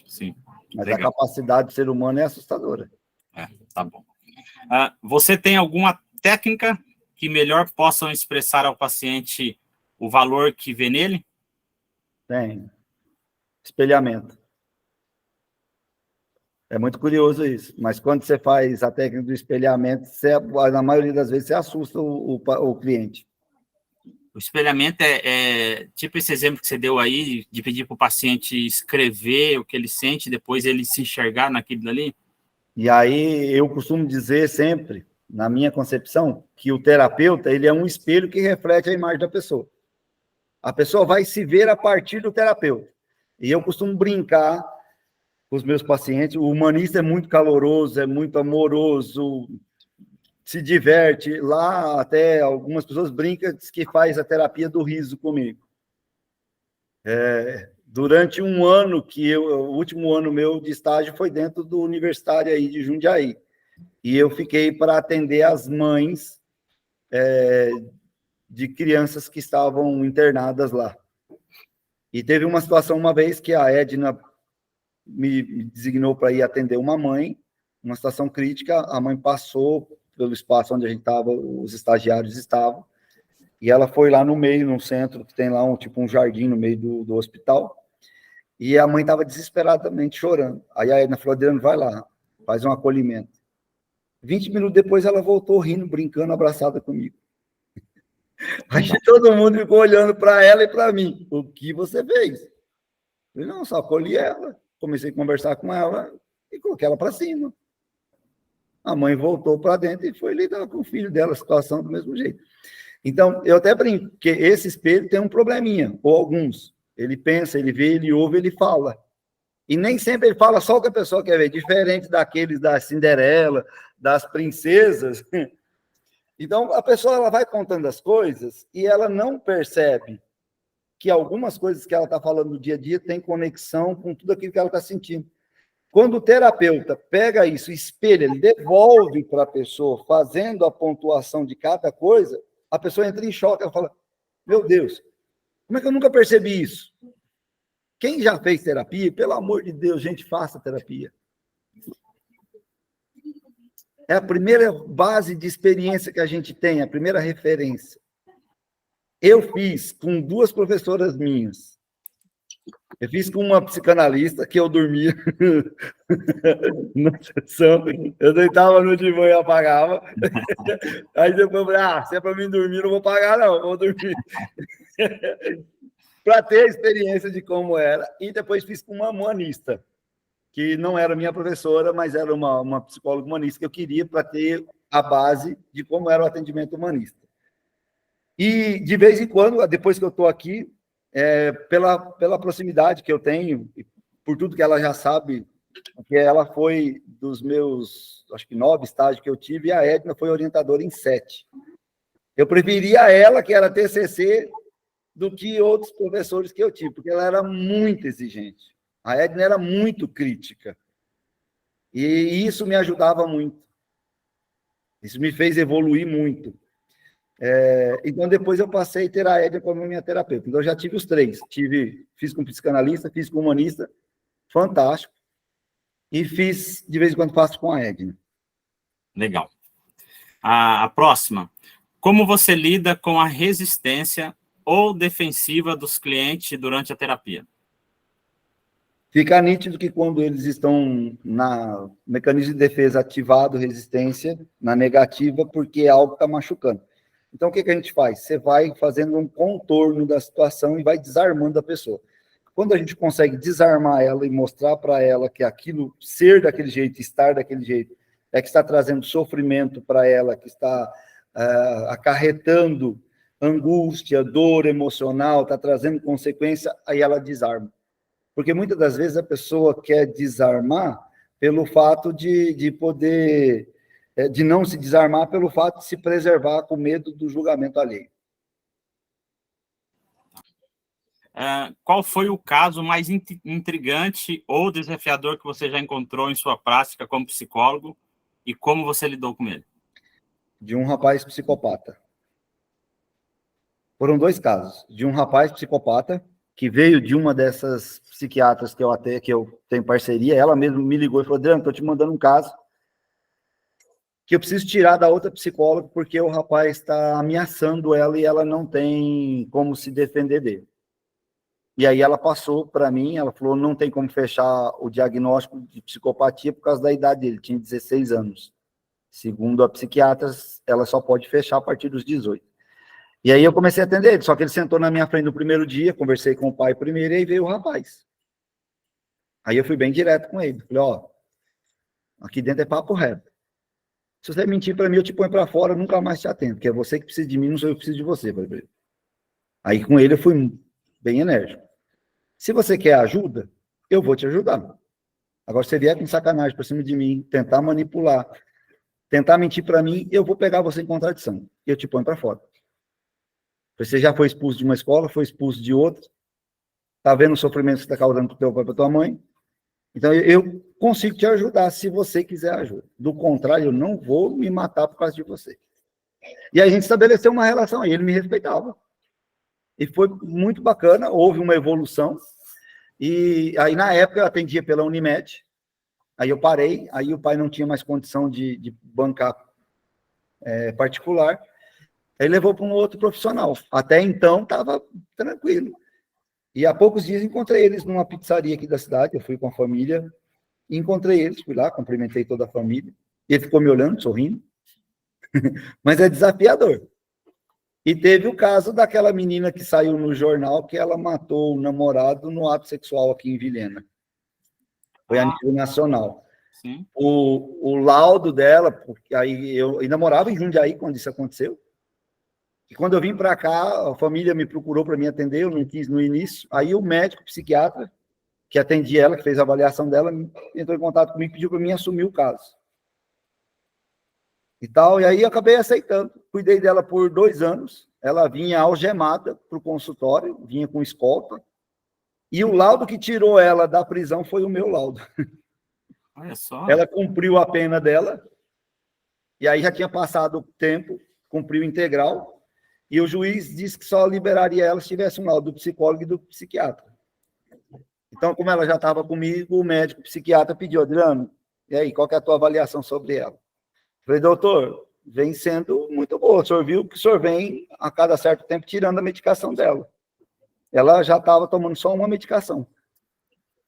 Sim. Mas legal. A capacidade do ser humano é assustadora. Tá bom. Você tem alguma técnica que melhor possam expressar ao paciente o valor que vê nele? Tem. Espelhamento. É muito curioso isso, mas quando você faz a técnica do espelhamento, na maioria das vezes, você assusta o cliente. O espelhamento é tipo esse exemplo que você deu aí, de pedir para o paciente escrever o que ele sente, depois ele se enxergar naquilo ali? E aí, eu costumo dizer sempre, na minha concepção, que o terapeuta, ele é um espelho que reflete a imagem da pessoa. A pessoa vai se ver a partir do terapeuta. E eu costumo brincar com os meus pacientes, o humanista é muito caloroso, é muito amoroso, se diverte. Lá, até algumas pessoas brincam, diz que faz a terapia do riso comigo. Durante um ano, o último ano meu de estágio foi dentro do universitário aí de Jundiaí. E eu fiquei para atender as mães de crianças que estavam internadas lá. E teve uma situação uma vez que a Edna me designou para ir atender uma mãe, uma situação crítica, a mãe passou pelo espaço onde a gente estava, os estagiários estavam, e ela foi lá no meio, no centro, que tem lá um jardim no meio do hospital, e a mãe estava desesperadamente chorando. Aí a Edna falou: Adriano, vai lá, faz um acolhimento. 20 minutos depois ela voltou rindo, brincando, abraçada comigo. Aí todo mundo ficou olhando para ela e para mim. O que você fez? Eu falei: não, só acolhi ela. Comecei a conversar com ela e coloquei ela para cima. A mãe voltou para dentro e foi lidar com o filho dela, a situação do mesmo jeito. Então, eu até brinco, que esse espelho tem um probleminha, ou alguns. Ele pensa, ele vê, ele ouve, ele fala. E nem sempre ele fala só o que a pessoa quer ver, diferente daqueles da Cinderela, das princesas. Então, a pessoa ela vai contando as coisas e ela não percebe que algumas coisas que ela está falando no dia a dia têm conexão com tudo aquilo que ela está sentindo. Quando o terapeuta pega isso, espelha, ele devolve para a pessoa, fazendo a pontuação de cada coisa, a pessoa entra em choque, ela fala, meu Deus, como é que eu nunca percebi isso? Quem já fez terapia, pelo amor de Deus, gente, faça terapia. É a primeira base de experiência que a gente tem, a primeira referência. Eu fiz com 2 professoras minhas. Eu fiz com uma psicanalista que eu dormia na sessão. Eu deitava no divã e apagava. Aí depois eu falei, se é para mim dormir, não vou pagar, não, vou dormir. Para ter a experiência de como era. E depois fiz com uma humanista, que não era minha professora, mas era uma psicóloga humanista que eu queria para ter a base de como era o atendimento humanista. E, de vez em quando, depois que eu estou aqui, pela proximidade que eu tenho, por tudo que ela já sabe, porque ela foi dos meus, acho que 9 estágios que eu tive, e a Edna foi orientadora em 7. Eu preferia ela, que era TCC, do que outros professores que eu tive, porque ela era muito exigente. A Edna era muito crítica. E isso me ajudava muito. Isso me fez evoluir muito. Então, depois eu passei a ter a Edna como minha terapeuta. Então, eu já tive os 3. Fiz com psicanalista, fiz com humanista, fantástico. E fiz, de vez em quando, faço com a Edna. Legal. A próxima. Como você lida com a resistência ou defensiva dos clientes durante a terapia? Fica nítido que quando eles estão na mecanismo de defesa ativado, resistência, na negativa, porque algo está machucando. Então, o que a gente faz? Você vai fazendo um contorno da situação e vai desarmando a pessoa. Quando a gente consegue desarmar ela e mostrar para ela que aquilo, ser daquele jeito, estar daquele jeito, é que está trazendo sofrimento para ela, que está acarretando angústia, dor emocional, está trazendo consequência, aí ela desarma. Porque muitas das vezes a pessoa quer desarmar pelo fato de poder, de não se desarmar pelo fato de se preservar com medo do julgamento alheio. Qual foi o caso mais intrigante ou desafiador que você já encontrou em sua prática como psicólogo e como você lidou com ele? De um rapaz psicopata. Foram 2 casos. De um rapaz psicopata que veio de uma dessas psiquiatras que eu tenho parceria, ela mesma me ligou e falou, Adriano, estou te mandando um caso que eu preciso tirar da outra psicóloga porque o rapaz está ameaçando ela e ela não tem como se defender dele. E aí ela passou para mim, ela falou, não tem como fechar o diagnóstico de psicopatia por causa da idade dele, tinha 16 anos. Segundo a psiquiatra, ela só pode fechar a partir dos 18. E aí eu comecei a atender ele, só que ele sentou na minha frente no primeiro dia, conversei com o pai primeiro, e aí veio o rapaz. Aí eu fui bem direto com ele, falei, aqui dentro é papo reto. Se você mentir para mim, eu te ponho para fora, eu nunca mais te atendo, porque é você que precisa de mim, não sou eu que preciso de você. Aí com ele eu fui bem enérgico. Se você quer ajuda, eu vou te ajudar. Agora, se você vier com sacanagem para cima de mim, tentar manipular, tentar mentir para mim, eu vou pegar você em contradição, e eu te ponho para fora. Você já foi expulso de uma escola, foi expulso de outra, está vendo o sofrimento que você está causando para o teu pai e para tua mãe. Então, eu consigo te ajudar se você quiser ajuda. Do contrário, eu não vou me matar por causa de você. E a gente estabeleceu uma relação aí, ele me respeitava. E foi muito bacana, houve uma evolução. E aí, na época, eu atendia pela Unimed, aí eu parei, aí o pai não tinha mais condição de bancar particular, aí levou para um outro profissional. Até então, estava tranquilo. E há poucos dias encontrei eles numa pizzaria aqui da cidade, eu fui com a família, e encontrei eles, fui lá, cumprimentei toda a família, e ele ficou me olhando, sorrindo, mas é desafiador. E teve o caso daquela menina que saiu no jornal, que ela matou o namorado no ato sexual aqui em Vilhena. Foi a nível nacional. Sim. O laudo dela, porque aí eu namorava em Jundiaí quando isso aconteceu, E quando eu vim para cá, a família me procurou para me atender, eu não quis no início. Aí o médico psiquiatra, que atendia ela, que fez a avaliação dela, entrou em contato comigo e pediu para mim assumir o caso. E tal, e aí eu acabei aceitando. Cuidei dela por 2 anos. Ela vinha algemada para o consultório, vinha com escolta. E o laudo que tirou ela da prisão foi o meu laudo. Olha só. Ela cumpriu a pena dela, e aí já tinha passado o tempo, cumpriu integral, e o juiz disse que só liberaria ela se tivesse um laudo do psicólogo e do psiquiatra. Então, como ela já estava comigo, o médico psiquiatra pediu: Adriano, e aí, qual que é a tua avaliação sobre ela? Falei: doutor, vem sendo muito boa. O senhor viu que o senhor vem, a cada certo tempo, tirando a medicação dela. Ela já estava tomando só uma medicação.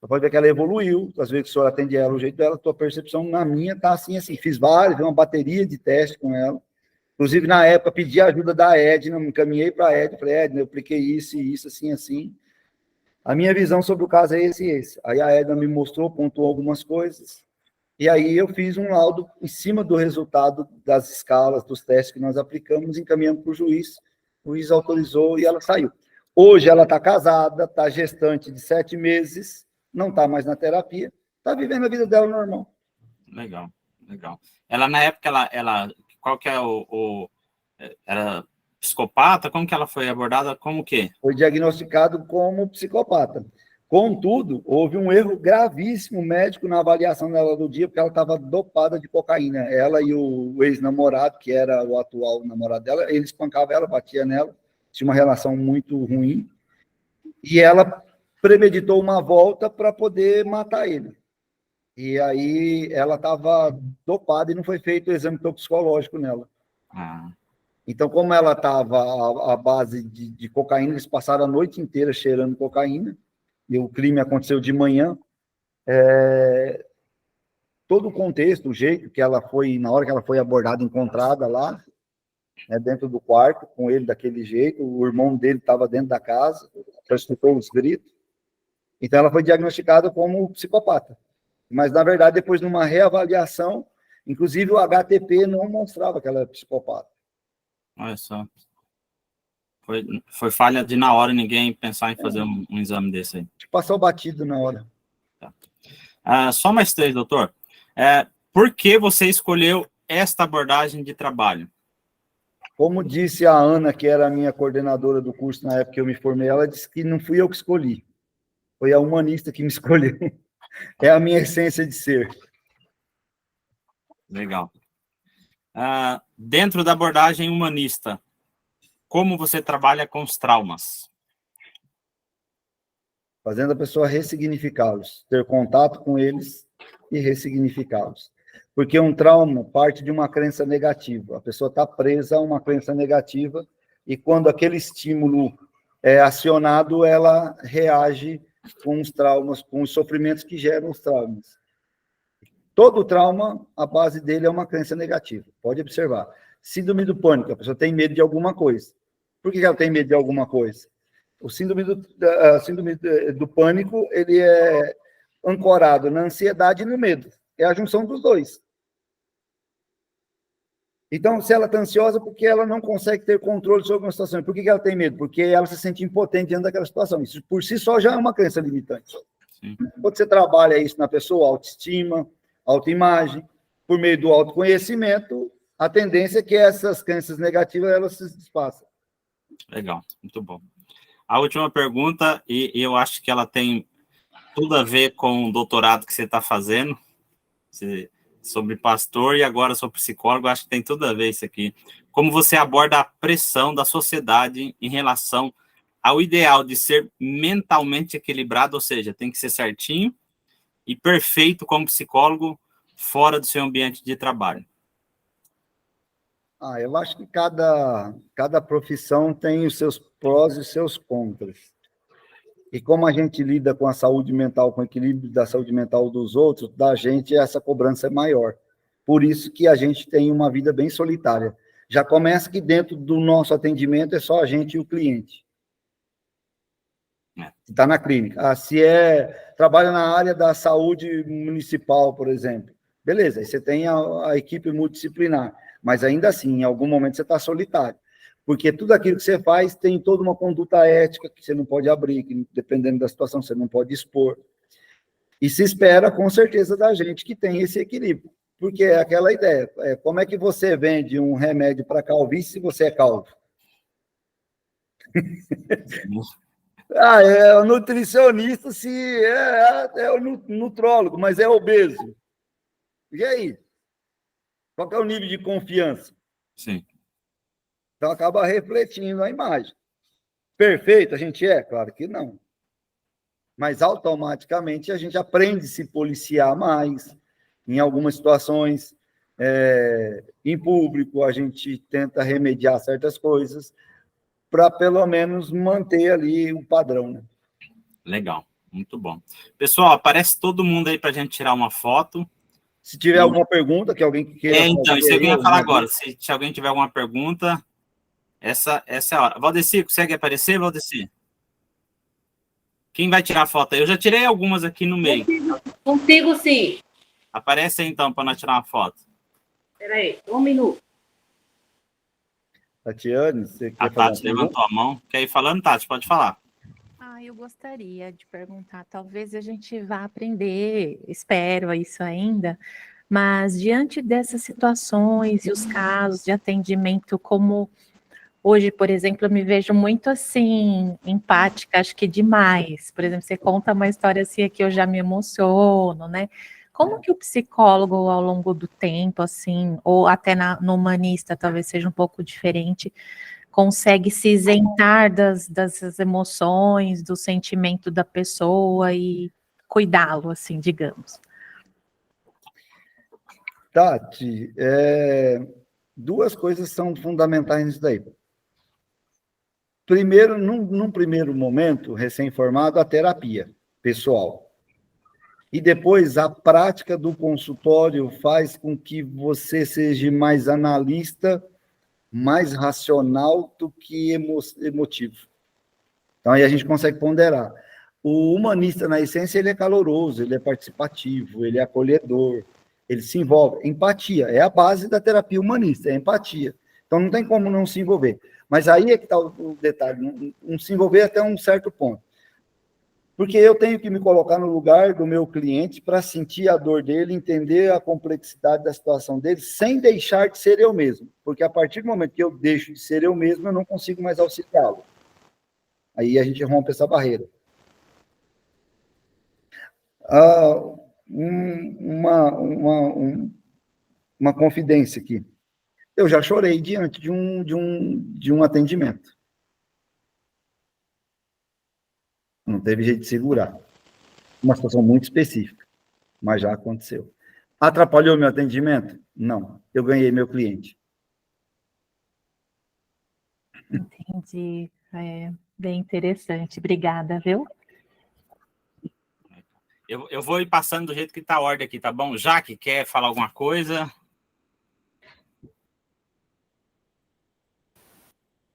Você pode ver que ela evoluiu. Às vezes que o senhor atende ela, o jeito dela, a tua percepção na minha está assim. Fiz vários, uma bateria de testes com ela. Inclusive, na época, pedi a ajuda da Edna, me encaminhei para a Edna. Falei: Edna, eu apliquei isso e isso, assim, assim. A minha visão sobre o caso é esse e esse. Aí a Edna me mostrou, pontuou algumas coisas. E aí eu fiz um laudo em cima do resultado das escalas, dos testes que nós aplicamos, encaminhamos para o juiz autorizou e ela saiu. Hoje ela está casada, está gestante de 7 meses, não está mais na terapia, está vivendo a vida dela normal. Legal, legal. Ela, na época, ela qual que é era psicopata? Como que ela foi abordada? Como que? Foi diagnosticado como psicopata. Contudo, houve um erro gravíssimo médico na avaliação dela do dia, porque ela estava dopada de cocaína. Ela e o ex-namorado, que era o atual namorado dela, ele espancava ela, batia nela, tinha uma relação muito ruim, e ela premeditou uma volta para poder matar ele. E aí ela estava dopada e não foi feito o exame toxicológico nela. Então, como ela estava à base de cocaína, eles passaram a noite inteira cheirando cocaína, e o crime aconteceu de manhã. Todo o contexto, o jeito que ela foi, na hora que ela foi abordada, encontrada lá, né, dentro do quarto, com ele daquele jeito, o irmão dele estava dentro da casa, só escutou os gritos. Então, ela foi diagnosticada como psicopata. Mas, na verdade, depois de uma reavaliação, inclusive o HTP não mostrava que ela era psicopata. Olha só. Foi falha de, na hora, ninguém pensar em fazer um exame desse aí. Passou batido na hora. Tá. Só mais 3, doutor. Por que você escolheu esta abordagem de trabalho? Como disse a Ana, que era a minha coordenadora do curso na época que eu me formei, ela disse que não fui eu que escolhi. Foi a humanista que me escolheu. É a minha essência de ser. Legal. Dentro da abordagem humanista, como você trabalha com os traumas? Fazendo a pessoa ressignificá-los, ter contato com eles e ressignificá-los. Porque um trauma parte de uma crença negativa. A pessoa está presa a uma crença negativa e quando aquele estímulo é acionado, ela reage com os traumas, com os sofrimentos que geram os traumas. Todo trauma, a base dele é uma crença negativa. Pode observar. Síndrome do pânico, a pessoa tem medo de alguma coisa. Por que ela tem medo de alguma coisa? O síndrome do pânico, ele é ancorado na ansiedade e no medo. É a junção dos dois. Então, se ela está ansiosa, porque ela não consegue ter controle sobre uma situação. Por que ela tem medo? Porque ela se sente impotente diante daquela situação. Isso, por si só, já é uma crença limitante. Sim. Quando você trabalha isso na pessoa, autoestima, autoimagem, por meio do autoconhecimento, a tendência é que essas crenças negativas, elas se desfaçam. Legal, muito bom. A última pergunta, e eu acho que ela tem tudo a ver com o doutorado que você está fazendo, sobre pastor e agora sobre psicólogo, acho que tem tudo a ver isso aqui. Como você aborda a pressão da sociedade em relação ao ideal de ser mentalmente equilibrado, ou seja, tem que ser certinho e perfeito como psicólogo fora do seu ambiente de trabalho? Eu acho que cada profissão tem os seus prós e os seus contras. E como a gente lida com a saúde mental, com o equilíbrio da saúde mental dos outros, da gente essa cobrança é maior. Por isso que a gente tem uma vida bem solitária. Já começa que dentro do nosso atendimento é só a gente e o cliente. Está na clínica. Se trabalha na área da saúde municipal, por exemplo. Beleza, aí você tem a equipe multidisciplinar. Mas ainda assim, em algum momento você está solitário. Porque tudo aquilo que você faz tem toda uma conduta ética que você não pode abrir, que dependendo da situação você não pode expor. E se espera, com certeza, da gente que tem esse equilíbrio. Porque é aquela ideia, como é que você vende um remédio para calvície se você é calvo? É o nutricionista se é o nutrólogo, mas é obeso. E aí? Qual que é o nível de confiança? Sim. Então, acaba refletindo a imagem. Perfeito a gente é? Claro que não. Mas, automaticamente, a gente aprende a se policiar mais. Em algumas situações, em público, a gente tenta remediar certas coisas para, pelo menos, manter ali o padrão, né? Legal, muito bom. Pessoal, aparece todo mundo aí para a gente tirar uma foto. Se tiver alguma pergunta que alguém queira fazer... Então, isso eu ia falar agora. Se alguém tiver alguma pergunta, essa é a hora. Valdeci, consegue aparecer, Valdeci? Quem vai tirar a foto? Eu já tirei algumas aqui no meio. Consigo sim. Aparece aí, então, para nós tirar uma foto. Espera aí, 1 minuto. Tatiane, você quer A falar? Tati levantou a mão. Quer ir falando, Tati? Pode falar. Eu gostaria de perguntar, talvez a gente vá aprender, espero isso ainda, mas diante dessas situações e os casos de atendimento, como hoje, por exemplo, eu me vejo muito assim, empática, acho que demais. Por exemplo, você conta uma história assim que eu já me emociono, né? Como que o psicólogo, ao longo do tempo, assim, ou até no humanista, talvez seja um pouco diferente, consegue se isentar das emoções, do sentimento da pessoa e cuidá-lo, assim, digamos? Tati, duas coisas são fundamentais nisso daí. Primeiro, num primeiro momento, recém-formado, a terapia pessoal. E depois, a prática do consultório faz com que você seja mais analista, mais racional do que emotivo. Então, aí a gente consegue ponderar. O humanista, na essência, ele é caloroso, ele é participativo, ele é acolhedor, ele se envolve. Empatia é a base da terapia humanista, é empatia. Então, não tem como não se envolver. Mas aí é que está o detalhe, não se envolver até um certo ponto. Porque eu tenho que me colocar no lugar do meu cliente para sentir a dor dele, entender a complexidade da situação dele, sem deixar de ser eu mesmo. Porque a partir do momento que eu deixo de ser eu mesmo, eu não consigo mais auxiliá-lo. Aí a gente rompe essa barreira. Uma confidência aqui. Eu já chorei diante de um atendimento. Não teve jeito de segurar. Uma situação muito específica, mas já aconteceu. Atrapalhou meu atendimento? Não. Eu ganhei meu cliente. Entendi. Bem interessante. Obrigada, viu? Eu vou ir passando do jeito que está a ordem aqui, tá bom? Jaque, quer falar alguma coisa?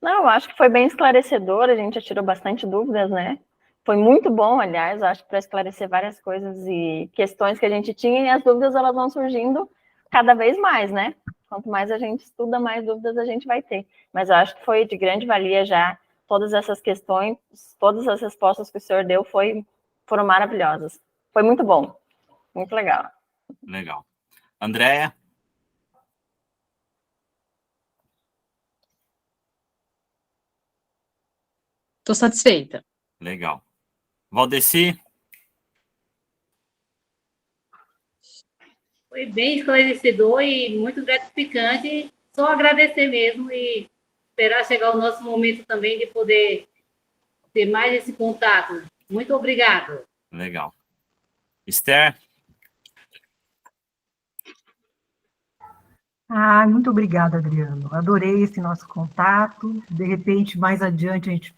Não, eu acho que foi bem esclarecedor, a gente já tirou bastante dúvidas, né? Foi muito bom, aliás, acho que para esclarecer várias coisas e questões que a gente tinha, e as dúvidas elas vão surgindo cada vez mais, né? Quanto mais a gente estuda, mais dúvidas a gente vai ter. Mas eu acho que foi de grande valia já todas essas questões, todas as respostas que o senhor deu foram maravilhosas. Foi muito bom, muito legal. Legal. Andréia? Estou satisfeita. Legal. Valdeci? Foi bem esclarecedor e muito gratificante. Só agradecer mesmo e esperar chegar o nosso momento também de poder ter mais esse contato. Muito obrigado. Legal. Esther? Muito obrigada, Adriano. Adorei esse nosso contato. De repente, mais adiante, a gente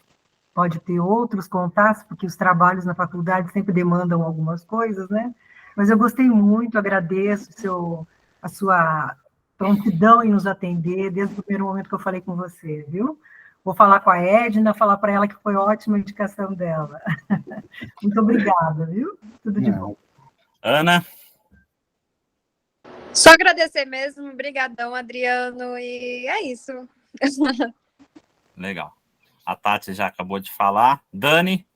pode ter outros contatos, porque os trabalhos na faculdade sempre demandam algumas coisas, né? Mas eu gostei muito, agradeço a sua prontidão em nos atender, desde o primeiro momento que eu falei com você, viu? Vou falar com a Edna, falar para ela que foi ótima a indicação dela. Muito obrigada, viu? Tudo de bom. Ana? Só agradecer mesmo, brigadão, Adriano, e é isso. Legal. A Tati já acabou de falar. Dani?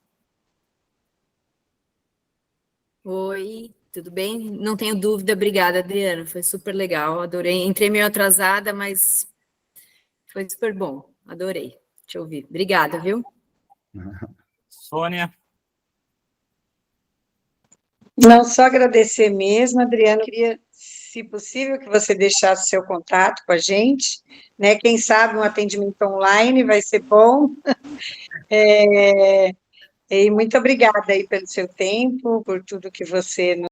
Oi, tudo bem? Não tenho dúvida, obrigada, Adriano. Foi super legal, adorei. Entrei meio atrasada, mas foi super bom. Adorei te ouvir. Obrigada, viu? Sônia? Não, só agradecer mesmo, Adriano. Queria, se possível, que você deixasse seu contato com a gente, né? Quem sabe um atendimento online vai ser bom. E muito obrigada aí pelo seu tempo, por tudo que você